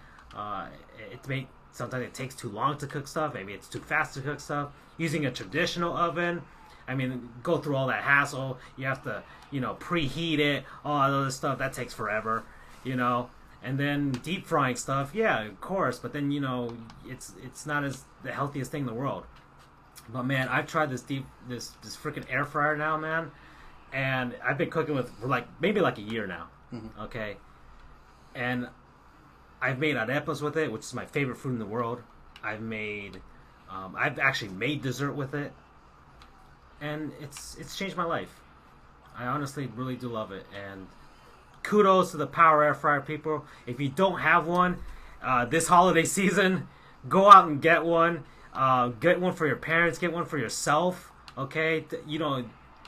Sometimes it takes too long to cook stuff. Maybe it's too fast to cook stuff. Using a traditional oven, I mean, go through all that hassle. You have to, preheat it, all that other stuff. That takes forever, And then deep frying stuff, yeah, of course. But then, it's not as the healthiest thing in the world. But man, I've tried this freaking air fryer now, man, and I've been cooking with for maybe a year now. Mm-hmm. Okay, and I've made arepas with it, which is my favorite food in the world. I've actually made dessert with it, and it's changed my life. I honestly really do love it, and kudos to the Power Air Fryer people. If you don't have one this holiday season, go out and get one. Get one for your parents. Get one for yourself. Okay,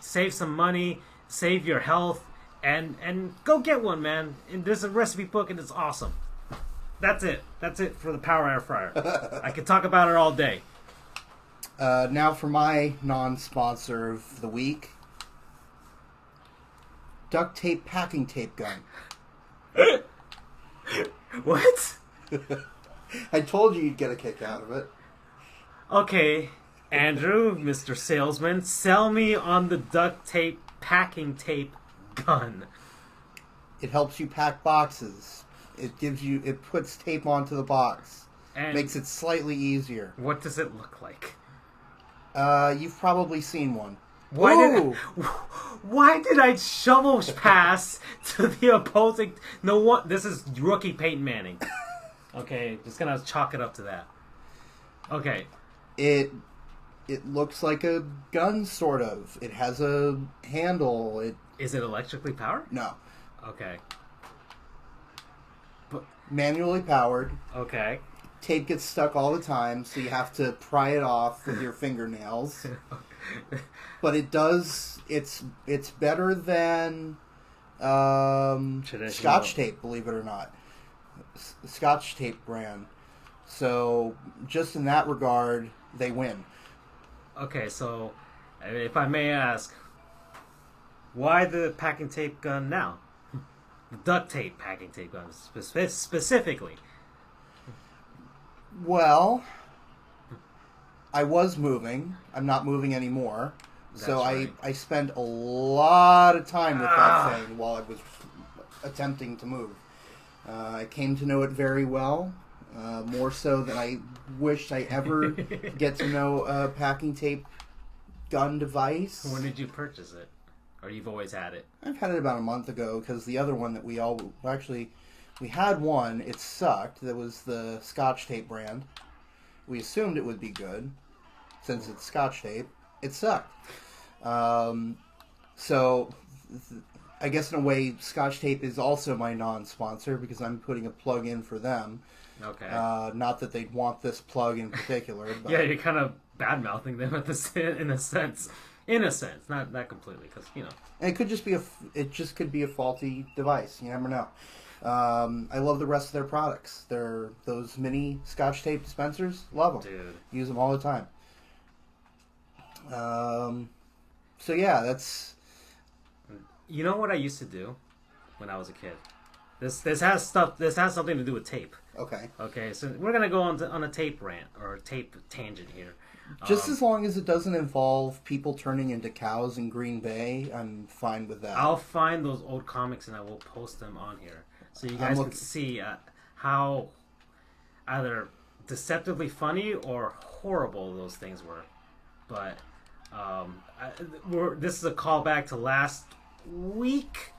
save some money, save your health, and go get one, man. And there's a recipe book, and it's awesome. That's it. That's it for the Power Air Fryer. I could talk about it all day. Now for my non-sponsor of the week, duct tape packing tape gun. What? I told you you'd get a kick out of it. Okay, Andrew, Mr. Salesman, sell me on the duct tape packing tape gun. It helps you pack boxes. It puts tape onto the box. And makes it slightly easier. What does it look like? You've probably seen one. Why did I shovel pass to the opposing? No one. This is rookie Peyton Manning. Okay, just gonna chalk it up to that. Okay. It looks like a gun, sort of. It has a handle. Is it electrically powered? No. Okay. Manually powered. Okay. Tape gets stuck all the time, so you have to pry it off with your fingernails. But it does. It's better than Scotch tape, believe it or not. Scotch tape brand. So just in that regard, they win. Okay, so if I may ask, why the packing tape gun now? The duct tape packing tape gun specifically. Well, I was moving. I'm not moving anymore. That's so right. I spent a lot of time with that thing while I was attempting to move. I came to know it very well. More so than I wished I ever get to know a packing tape gun device. When did you purchase it? Or you've always had it? I've had it about a month ago because the other one that we had one. It sucked. That was the Scotch tape brand. We assumed it would be good since it's Scotch tape. It sucked. So I guess in a way, Scotch tape is also my non-sponsor because I'm putting a plug in for them. Okay. Not that they'd want this plug in particular. But yeah, you're kind of bad-mouthing them in a sense. In a sense, not completely, because And it could just be a faulty device. You never know. I love the rest of their products. Those mini Scotch tape dispensers. Love them. Dude. Use them all the time. So yeah, that's. You know what I used to do when I was a kid. This has something to do with tape. Okay. Okay, so we're gonna go on a tape rant or a tape tangent here. Just as long as it doesn't involve people turning into cows in Green Bay, I'm fine with that. I'll find those old comics and I will post them on here so you guys can see how either deceptively funny or horrible those things were. But this is a callback to last week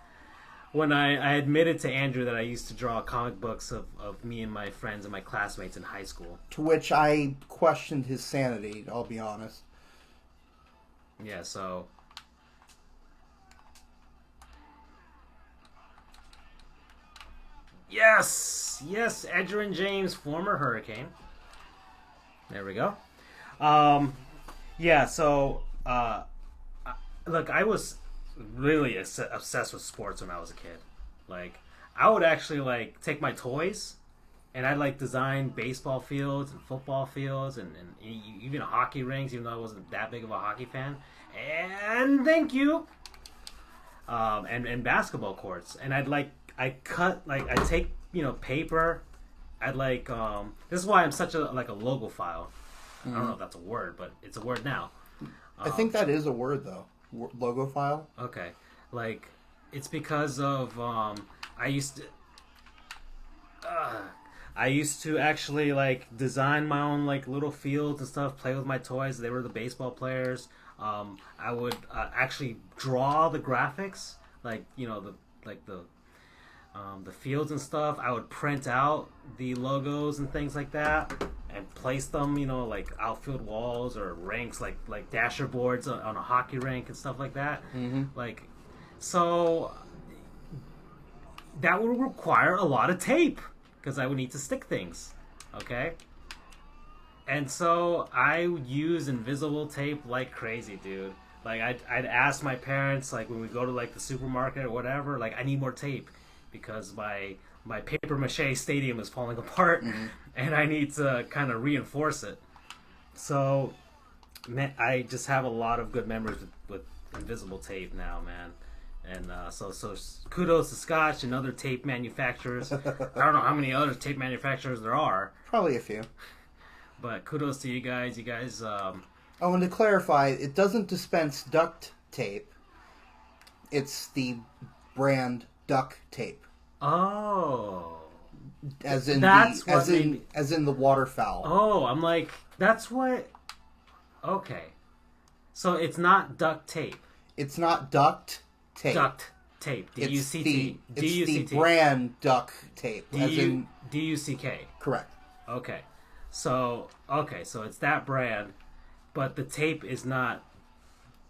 when I admitted to Andrew that I used to draw comic books of me and my friends and my classmates in high school. To which I questioned his sanity, I'll be honest. Yeah, so... Yes! Yes, Edgerrin James, former Hurricane. There we go. Yeah, so... look, I was really obsessed with sports when I was a kid. Like, I would actually take my toys and I'd like design baseball fields and football fields and even hockey rinks, even though I wasn't that big of a hockey fan. And thank you. And basketball courts. And I take, paper. I'd like, this is why I'm such a logophile. I don't know if that's a word, but it's a word now. I think that is a word, though. Logophile. Okay. Like, it's because of, I used to actually, like, design my own, like, little fields and stuff, play with my toys. They were the baseball players. I would actually draw the graphics, like, the fields and stuff. I would print out the logos and things like that and place them, like outfield walls or rinks, like dasher boards on a hockey rink and stuff like that. Mm-hmm. Like, so that would require a lot of tape because I would need to stick things. Okay. And so I would use invisible tape like crazy, dude. Like, I'd ask my parents, like, when we go to, like, the supermarket or whatever, like, I need more tape because my paper mache stadium is falling apart, and I need to kind of reinforce it. So, man, I just have a lot of good memories with invisible tape now, man. And so kudos to Scotch and other tape manufacturers. I don't know how many other tape manufacturers there are. Probably a few. But kudos to you guys. You guys... Oh, and to clarify, it doesn't dispense duct tape. It's the brand duct tape. Oh. As in That's as in the waterfowl. Oh, I'm like, that's what... Okay. So it's not duct tape. It's not duct tape. Duct tape. D-U-C-T. It's the brand duct tape. D-U-C-K. Correct. Okay. So it's that brand, but the tape is not.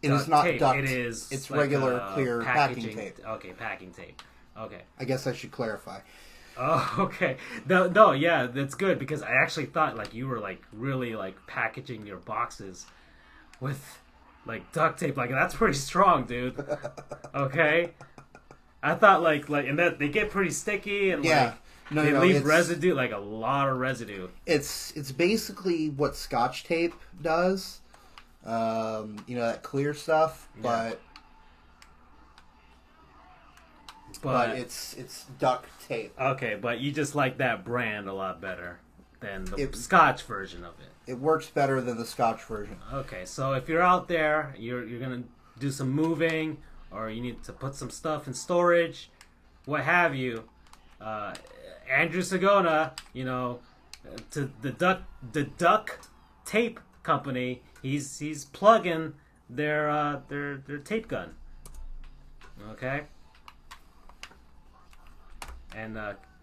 It is not tape. duct. It is. It's like regular, clear packing tape. Okay, packing tape. Okay. I guess I should clarify. Oh, okay. No, yeah, that's good because I actually thought like you were like really like packaging your boxes with like duct tape. Like that's pretty strong, dude. Okay. I thought like and that they get pretty sticky and yeah. They leave residue, like a lot of residue. It's basically what Scotch tape does, that clear stuff, but it's duct tape. Okay, but you just like that brand a lot better than the Scotch version of it. It works better than the Scotch version. Okay, so if you're out there, you're gonna do some moving, or you need to put some stuff in storage, what have you. Andrew Sagona, to the duct tape company, he's plugging their tape gun. Okay? And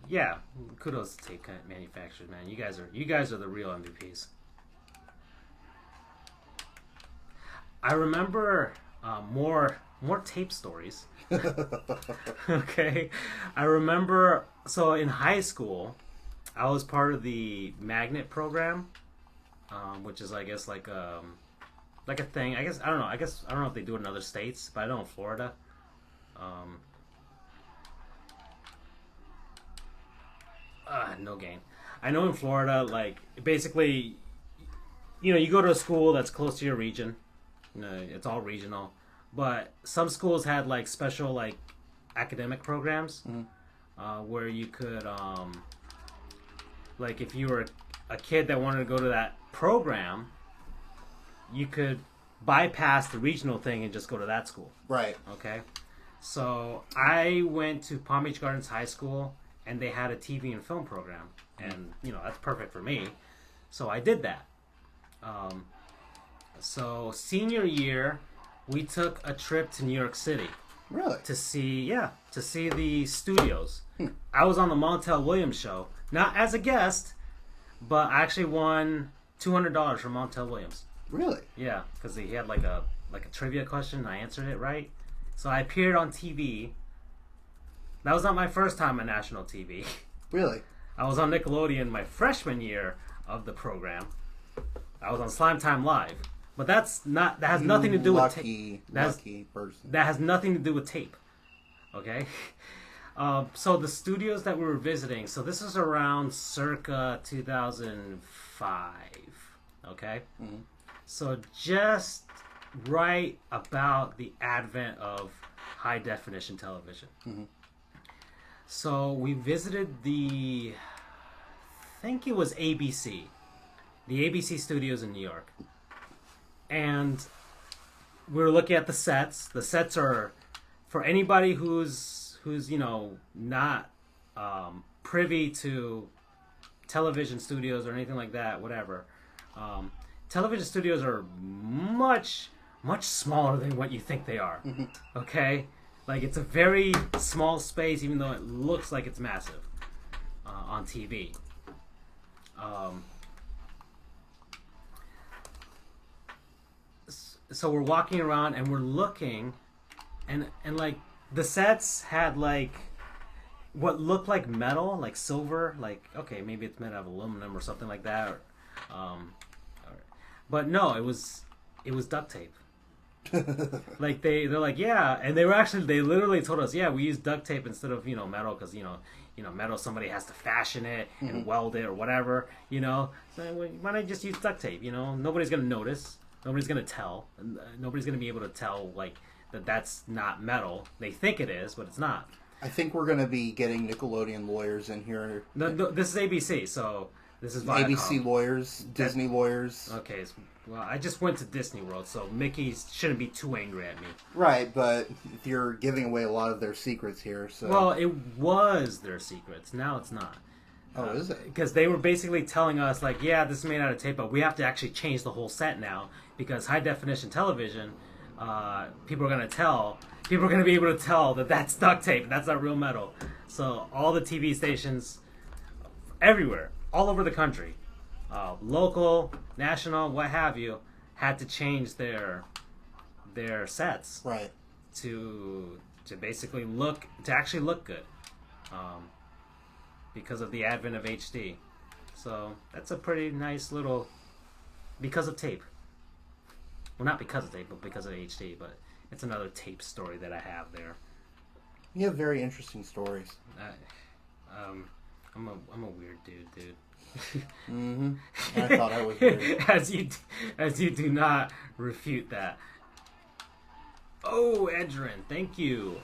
yeah, kudos to tape manufacturers, man. You guys are the real MVPs. I remember more tape stories. Okay. I remember, so in high school, I was part of the magnet program, which is, I guess, like a thing. I don't know if they do it in other states, but I know in Florida. No gain. I know in Florida, like, basically, you go to a school that's close to your region. It's all regional. But some schools had like special like academic programs where you could like if you were a kid that wanted to go to that program, you could bypass the regional thing and just go to that school. Right. Okay. So I went to Palm Beach Gardens High School and they had a TV and film program, and that's perfect for me. So I did that. So senior year, we took a trip to New York City. Really? To see the studios. I was on the Montel Williams show, not as a guest, but I actually won $200 from Montel Williams. Really? Yeah, because he had like a trivia question and I answered it right. So I appeared on TV. That was not my first time on national TV. Really? I was on Nickelodeon my freshman year of the program. I was on Slime Time Live. But that has nothing to do with tape. Lucky person. That has nothing to do with tape. Okay? So the studios that we were visiting, so this is around circa 2005, okay? Mm-hmm. So just right about the advent of high definition television. Mm-hmm. So we visited I think it was ABC, the ABC studios in New York. And we were looking at the sets. The sets are, for anybody who's not privy to television studios or anything like that, whatever. Television studios are much smaller than what you think they are. Mm-hmm. Okay, like it's a very small space, even though it looks like it's massive on TV. So we're walking around and we're looking, and like the sets had like what looked like metal, like silver, like okay, maybe it's made out of aluminum or something like that, but no, it was duct tape. Like they're like, yeah, and they literally told us, yeah, we use duct tape instead of metal because metal, somebody has to fashion it and weld it or whatever, so why not just use duct tape? Nobody's gonna notice, nobody's gonna tell, nobody's gonna be able to tell like that's not metal. They think it is, but it's not. I think we're going to be getting Nickelodeon lawyers in here. No, this is ABC, so this is Viacom. ABC lawyers, Disney lawyers. Okay, well, I just went to Disney World, so Mickey shouldn't be too angry at me. Right, but you're giving away a lot of their secrets here. So. Well, it was their secrets. Now it's not. Oh, is it? Because they were basically telling us, like, yeah, this is made out of tape, but we have to actually change the whole set now because high-definition television, people are going to be able to tell that that's duct tape, that's not real metal. So all the TV stations everywhere, all over the country, local, national, what have you, had to change their sets, right, to basically actually look good, because of the advent of HD. So that's a pretty nice little, because of tape. Well, not because of tape, but because of HD. But it's another tape story that I have there. You have very interesting stories. I'm a weird dude. Mm-hmm. I thought I was weird. as you do not refute that. Oh, Edrin, thank you.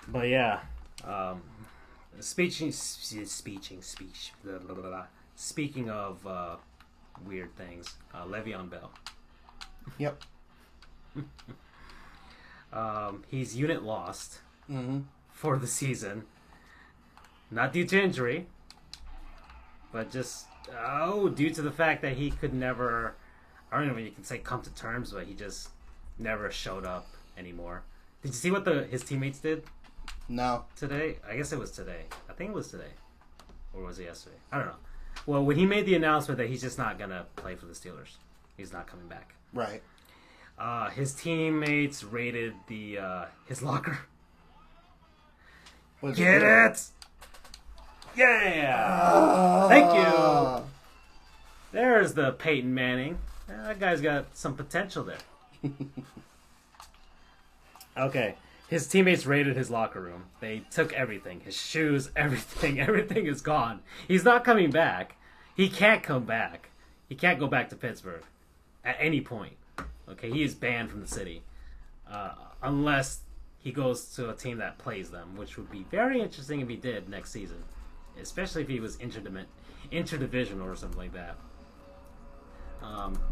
But yeah, speaking of weird things, Le'Veon Bell. Yep. He's unit lost Mm-hmm. for the season, not due to injury, but just due to the fact that he could never, I don't know if you can say come to terms, but he just never showed up anymore. Did you see what his teammates did No. today? I guess it was today. I think it was today, or was it yesterday? I don't know. Well, when he made the announcement that he's just not gonna play for the Steelers, he's not coming back. Right. His teammates raided his locker. Get it? Yeah! Thank you! There's the Peyton Manning. That guy's got some potential there. Okay. His teammates raided his locker room. They took everything. His shoes, everything. Everything is gone. He's not coming back. He can't come back. He can't go back to Pittsburgh at any point. Okay, he is banned from the city. Unless he goes to a team that plays them, which would be very interesting if he did next season. Especially if he was interdivisional or something like that.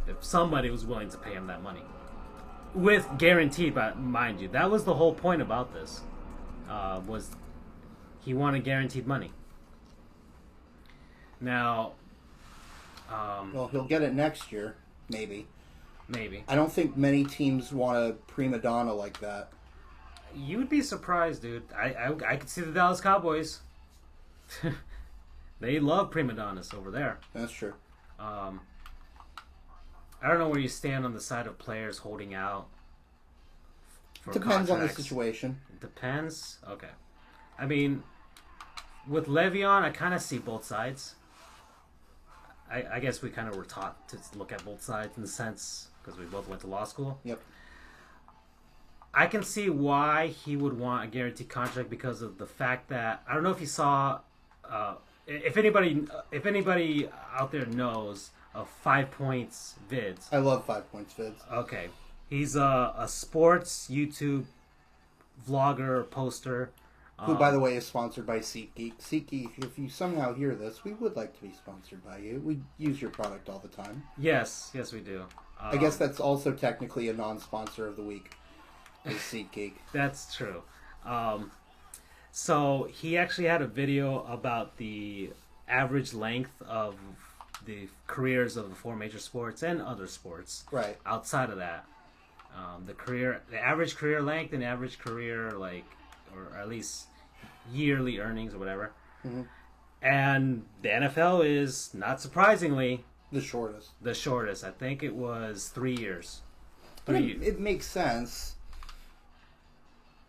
If somebody was willing to pay him that money. With guaranteed, but mind you, that was the whole point about this. Was he wanted guaranteed money. Now, well, he'll get it next year, maybe. Maybe. I don't think many teams want a prima donna like that. You would be surprised, dude. I could see the Dallas Cowboys. They love prima donnas over there. That's true. I don't know where you stand on the side of players holding out for Depends on the contracts. situation. It depends? Okay. I mean, with Le'Veon, I kind of see both sides. I guess we kind of were taught to look at both sides in the sense, because we both went to law school. Yep. I can see why he would want a guaranteed contract because of the fact that I don't know if you saw, if anybody out there knows of 5 Points vids. I love 5 Points vids. Okay, he's a sports YouTube vlogger poster. Who, by the way, is sponsored by SeatGeek. SeatGeek, if you somehow hear this, we would like to be sponsored by you. We use your product all the time. Yes, we do. I guess that's also technically a non-sponsor of the week. Is SeatGeek. That's true. So he actually had a video about the average length of the careers of the 4 major sports and other sports. Right. Outside of that, the average career length and average career or at least yearly earnings or whatever. Mm-hmm. And the NFL is not surprisingly the shortest. The shortest. I think it was 3 years. But it makes sense.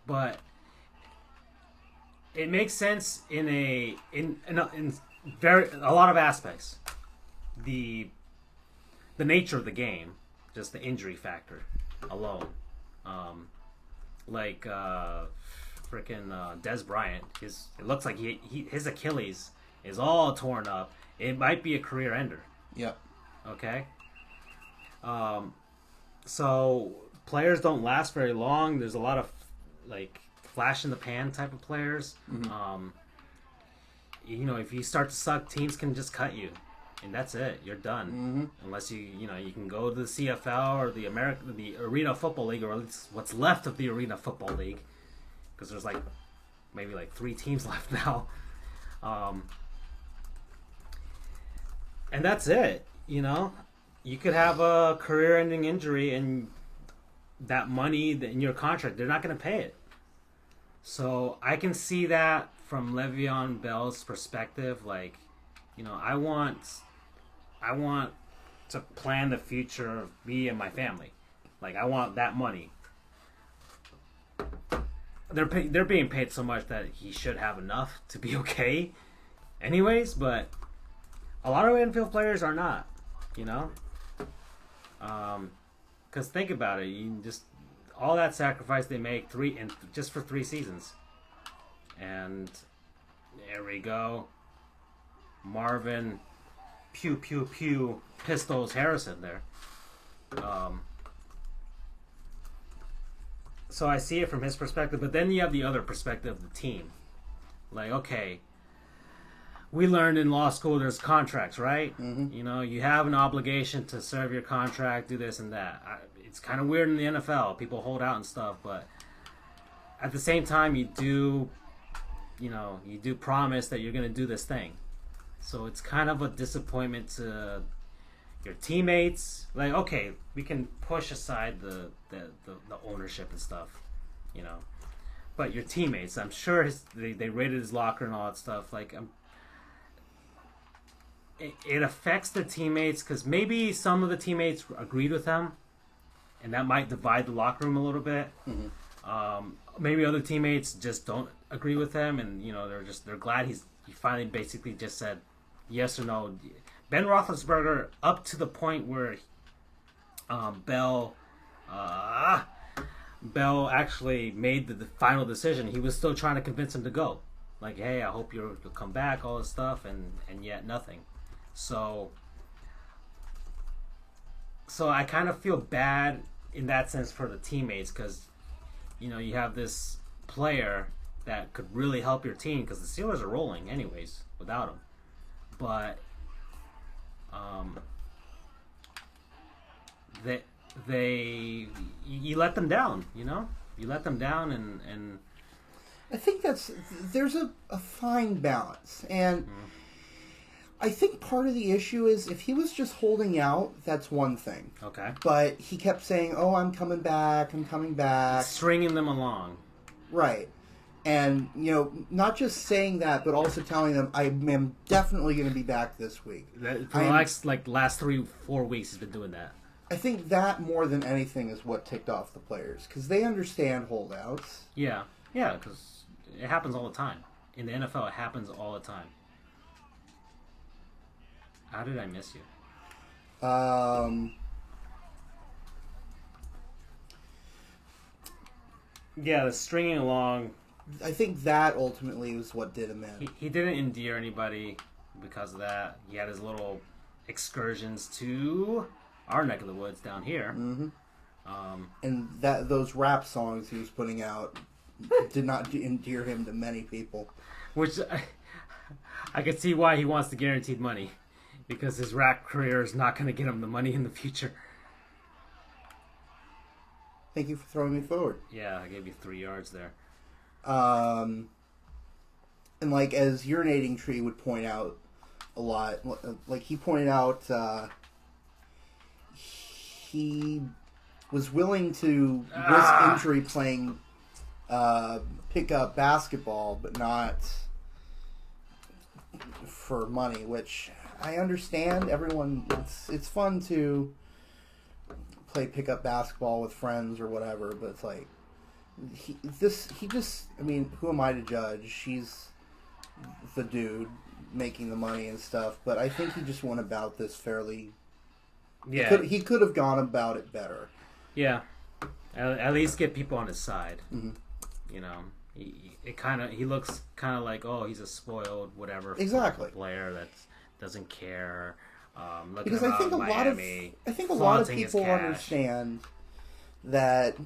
But it makes sense in very a lot of aspects. The nature of the game, just the injury factor alone. Freaking Des Bryant, it looks like his Achilles is all torn up. It might be a career ender. Yep. Okay. So players don't last very long. There's a lot of flash in the pan type of players. Mm-hmm. If you start to suck, teams can just cut you, and that's it. You're done. Mm-hmm. Unless you can go to the CFL or the Arena Football League, or at least what's left of the Arena Football League, because there's maybe 3 teams left now. And that's it. You could have a career-ending injury, and that money in your contract, they're not going to pay it. So I can see that from Le'Veon Bell's perspective. I want to plan the future of me and my family. I want that money. They're being paid so much that he should have enough to be okay, anyways. But a lot of NFL players are not. Because think about it, all that sacrifice they make just for 3 seasons, and there we go, Marvin, pew pew pew, pistols Harrison there. So I see it from his perspective, but then you have the other perspective of the team. Okay, we learned in law school there's contracts, right? Mm-hmm. You have an obligation to serve your contract, do this and that. It's kind of weird in the NFL. People hold out and stuff, but at the same time, you do promise that you're going to do this thing. So it's kind of a disappointment to your teammates. Okay, we can push aside the ownership and stuff, but your teammates, I'm sure they raided his locker and all that stuff. It affects their teammates because maybe some of the teammates agreed with him, and that might divide the locker room a little bit. Mm-hmm. Maybe other teammates just don't agree with him, and they're glad he finally basically just said yes or no. Ben Roethlisberger, up to the point where Bell actually made the final decision, he was still trying to convince him to go. Hey, I hope you'll come back, all this stuff, and yet nothing. So I kind of feel bad in that sense for the teammates, because you have this player that could really help your team, because the Steelers are rolling anyways without him. But you let them down. You let them down, and I think there's a fine balance, and. Mm-hmm. I think part of the issue is if he was just holding out, that's one thing. Okay. But he kept saying, "Oh, I'm coming back. I'm coming back." Stringing them along. Right. And, not just saying that, but also telling them, I am definitely going to be back this week. For the last 3-4 weeks, he's been doing that. I think that more than anything is what ticked off the players, because they understand holdouts. Yeah. Yeah, because it happens all the time. In the NFL, it happens all the time. How did I miss you? Yeah, the stringing along. I think that ultimately was what did him in. He didn't endear anybody because of that. He had his little excursions to our neck of the woods down here. Mm-hmm. And those rap songs he was putting out did not endear him to many people. Which I could see why he wants the guaranteed money. Because his rap career is not going to get him the money in the future. Thank you for throwing me forward. Yeah, I gave you 3 yards there. And like as Urinating Tree would point out a lot, like he pointed out, he was willing to risk injury playing pickup basketball, but not for money, which I understand. Everyone, it's fun to play pickup basketball with friends or whatever, but it's like I mean, who am I to judge? She's the dude making the money and stuff, but I think he just went about this fairly. Yeah, he could have gone about it better. Yeah, at least get people on his side. Mm-hmm. You know, he looks kind of like, oh, he's a spoiled whatever exactly player that doesn't care. Because I think a lot of people understand that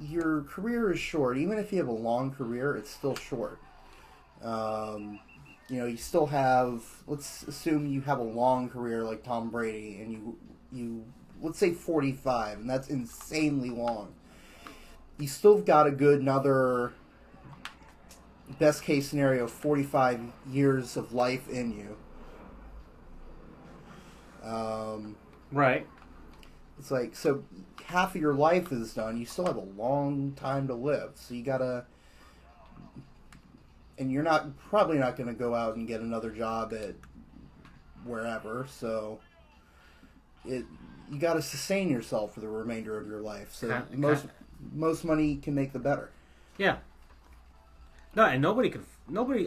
your career is short. Even if you have a long career, it's still short. You still have. Let's assume you have a long career like Tom Brady, and you let's say 45, and that's insanely long. You still got a good another, best case scenario, 45 years of life in you. Right. It's like, so half of your life is done. You still have a long time to live. So you gotta, and you're probably not going to go out and get another job at wherever. So you got to sustain yourself for the remainder of your life. So most money can make the better. Yeah. No, and nobody.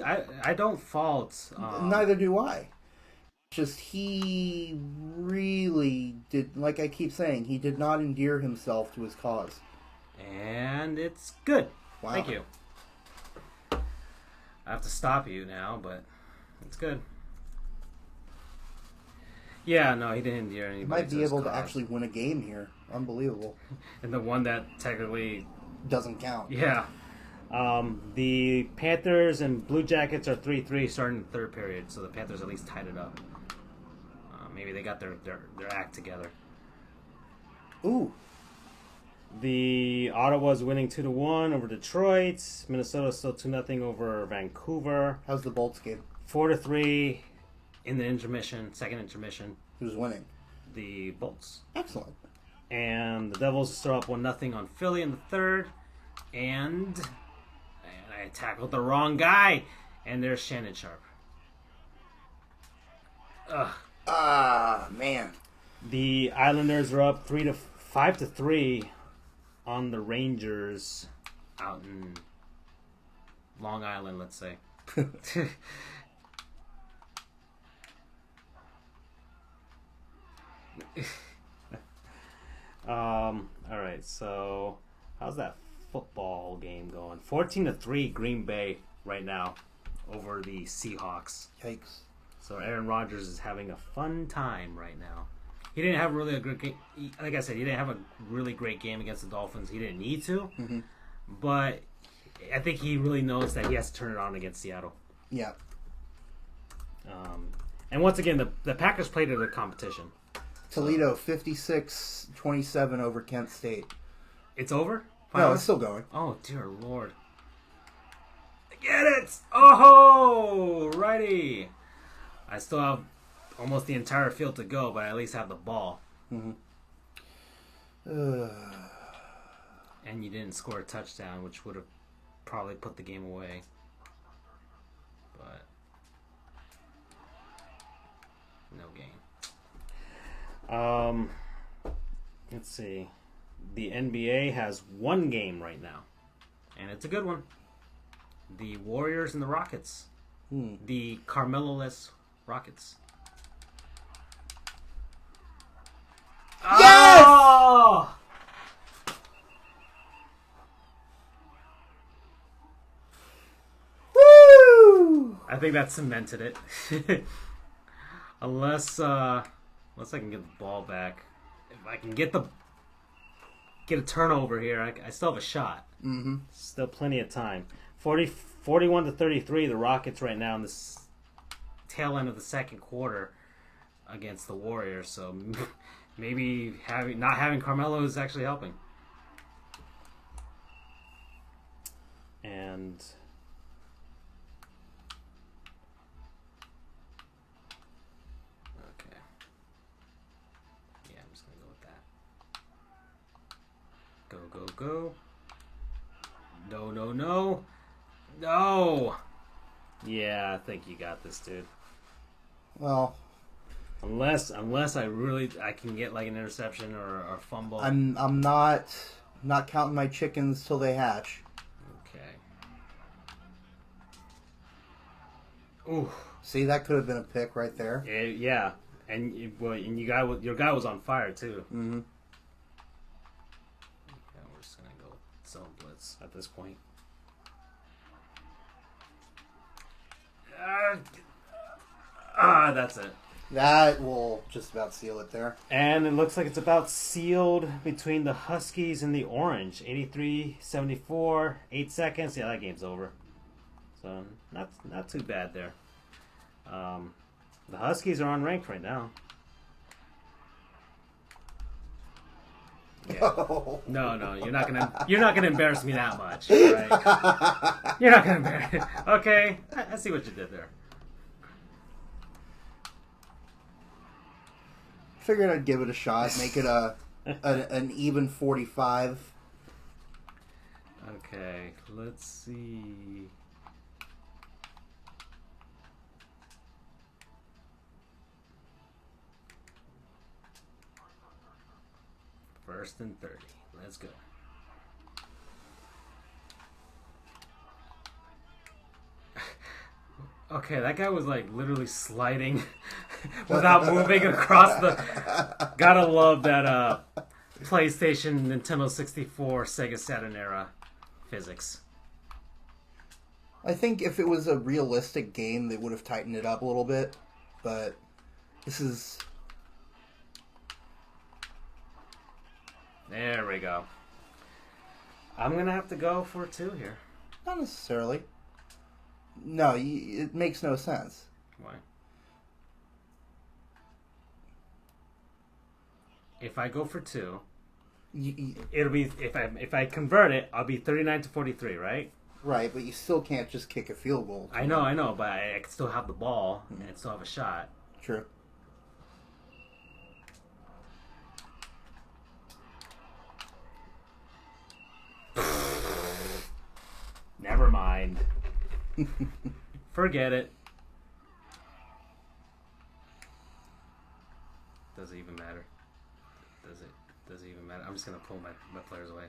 I don't fault. Neither do I. Just he really did, like I keep saying, he did not endear himself to his cause. And it's good. Wow. Thank you. I have to stop you now, but it's good. Yeah, no, he didn't endear anybody. He might be able to cause. actually win a game here. Unbelievable. And the one that technically doesn't count. Yeah. The Panthers and Blue Jackets are 3-3 starting the third period, so the Panthers at least tied it up. Maybe they got their act together. Ooh. The Ottawa's winning 2-1 over Detroit. Minnesota's still 2-0 over Vancouver. How's the Bolts game? 4-3 in the intermission, second intermission. Who's winning? The Bolts. Excellent. And the Devils are still up 1-0 on Philly in the third. And I tackled the wrong guy. And there's Shannon Sharp. Ugh. Man. The Islanders are up 5-3 on the Rangers out in Long Island, let's say. All right, so how's that football game going? 14-3 Green Bay right now over the Seahawks. Yikes. So Aaron Rodgers is having a fun time right now. He didn't have really a good game. Like I said, he didn't have a really great game against the Dolphins. He didn't need to. Mm-hmm. But I think he really knows that he has to turn it on against Seattle. Yeah. And once again, the Packers played at a competition. Toledo 56-27 over Kent State. It's over? No, it's still going. Oh, dear Lord. Get it! Oh, righty. I still have almost the entire field to go, but I at least have the ball. Mm-hmm. And you didn't score a touchdown, which would have probably put the game away. But no game. Let's see. The NBA has one game right now, and it's a good one. The Warriors and the Rockets. The Carmelo-less Rockets. Yes! Oh! I think that cemented it. unless I can get the ball back. If I can get a turnover here, I still have a shot. Mm-hmm. Still plenty of time. 41-33, the Rockets right now in the tail end of the second quarter against the Warriors. So maybe not having Carmelo is actually helping. And okay, yeah, I'm just gonna go with that. Go. No. Yeah, I think you got this, dude. Well, unless I can get like an interception or a fumble. I'm not counting my chickens till they hatch. Okay. Ooh. See, that could have been a pick right there. Yeah, and your guy was on fire too. Mm-hmm. Yeah, we're just gonna go zone blitz at this point. That's it. That will just about seal it there. And it looks like it's about sealed between the Huskies and the Orange. 83-74, 8 seconds. Yeah, that game's over. So not too bad there. The Huskies are unranked right now. Yeah. No, you're not gonna embarrass me that much, right? You're not gonna embarrass. Okay, I see what you did there. Figured I'd give it a shot, make it an even 45. Okay, let's see. First and 30. Let's go. Okay, that guy was like literally sliding without moving across the. Gotta love that PlayStation, Nintendo 64, Sega Saturn era physics. I think if it was a realistic game, they would have tightened it up a little bit, but this is. There we go. I'm gonna have to go for 2 here. Not necessarily. No, it makes no sense. Why? If I go for 2, it'll be if I convert it, I'll be 39-43, right? Right, but you still can't just kick a field goal. I know, but I can still have the ball and still have a shot. True. Never mind. Forget it. Does it even matter? Does it even matter? I'm just gonna pull my players away.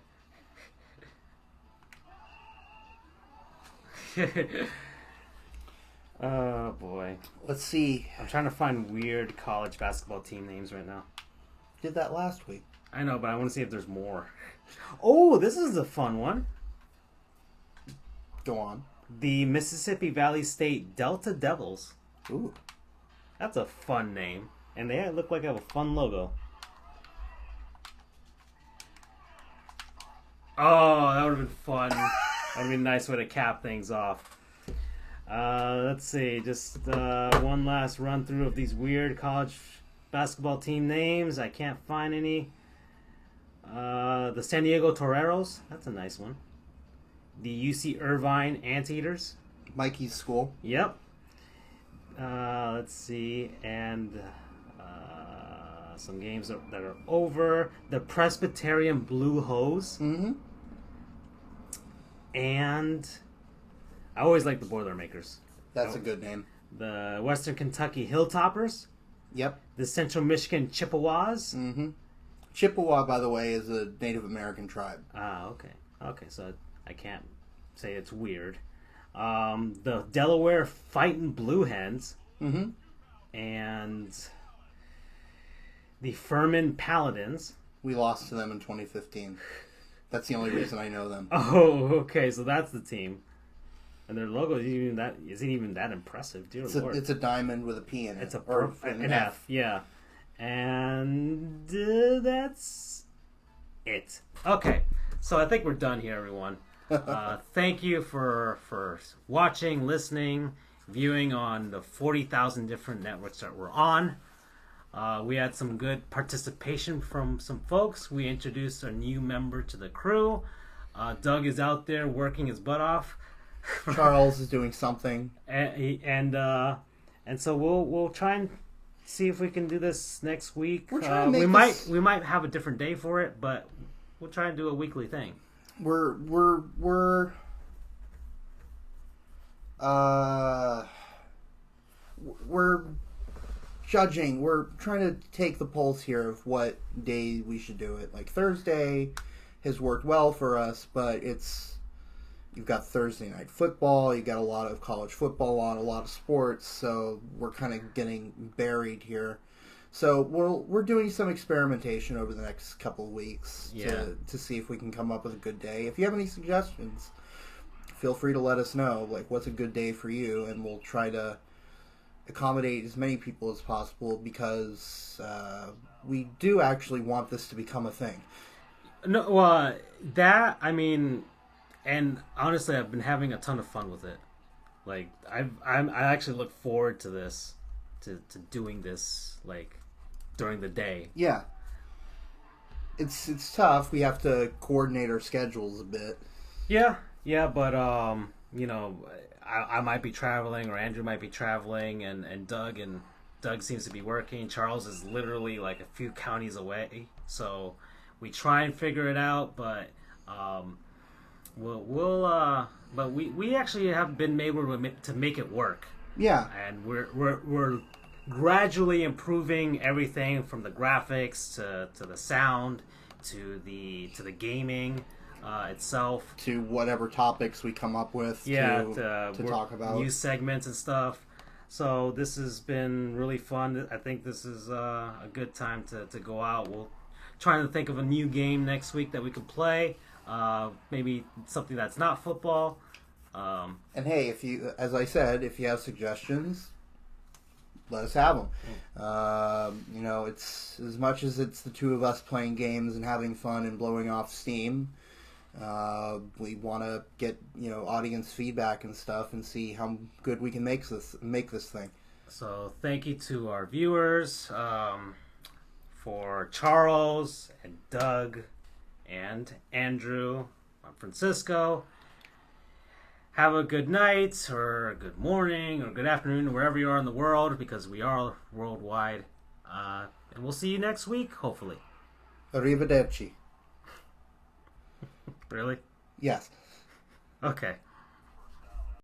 Oh boy. Let's see. I'm trying to find weird college basketball team names right now. Did that last week. I know, but I want to see if there's more. Oh, this is a fun one. Go on. The Mississippi Valley State Delta Devils. Ooh. That's a fun name. And they look like they have a fun logo. Oh, that would have been fun. That would have been a nice way to cap things off. Let's see. Just one last run through of these weird college basketball team names. I can't find any. The San Diego Toreros. That's a nice one. The UC Irvine Anteaters. Mikey's school. Yep. Let's see. And some games that are over. The Presbyterian Blue Hose. Mm-hmm. And I always like the Boilermakers. That's a good name. The Western Kentucky Hilltoppers. Yep. The Central Michigan Chippewas. Mm-hmm. Chippewa, by the way, is a Native American tribe. Ah, okay. Okay, so I can't say it's weird. The Delaware Fightin' Blue Hens. Mm-hmm. And the Furman Paladins. We lost to them in 2015. That's the only reason I know them. Oh, okay, so that's the team. And their logo isn't even that impressive, dear Lord. It's a diamond with a P in it. It's or an F, yeah. And that's it. Okay, so I think we're done here, everyone. Thank you for watching, listening, viewing on the 40,000 different networks that we're on. We had some good participation from some folks. We introduced a new member to the crew. Doug is out there working his butt off. Charles is doing something, and so we'll try and see if we can do this next week. We're trying to make we might have a different day for it, but we'll try and do a weekly thing. We're judging. We're trying to take the pulse here of what day we should do it. Like Thursday has worked well for us, but you've got Thursday night football, you got a lot of college football on, a lot of sports, so we're kind of getting buried here. So we're doing some experimentation over the next couple of weeks to see if we can come up with a good day. If you have any suggestions, feel free to let us know. Like, what's a good day for you, and we'll try to accommodate as many people as possible because we do actually want this to become a thing. No, and honestly, I've been having a ton of fun with it. Like, I actually look forward to this, to doing this, like, during the day. Yeah. It's tough. We have to coordinate our schedules a bit. Yeah, but, I might be traveling, or Andrew might be traveling, and Doug seems to be working. Charles is literally, like, a few counties away. So we try and figure it out, but, but we actually have been able to make it work. Yeah, and we're gradually improving everything from the graphics to the sound to the gaming itself, to whatever topics we come up with to talk about, new segments and stuff. So this has been really fun. I think this is a good time to go out. We'll try to think of a new game next week that we could play. Maybe something that's not football. And hey, as I said, if you have suggestions, let us have them. It's as much as it's the two of us playing games and having fun and blowing off steam. We want to get audience feedback and stuff and see how good we can make this thing. So thank you to our viewers, for Charles and Doug and Andrew from Francisco. Have a good night, or a good morning, or good afternoon, wherever you are in the world, because we are worldwide. And we'll see you next week, hopefully. Arrivederci. Really? Yes. Okay.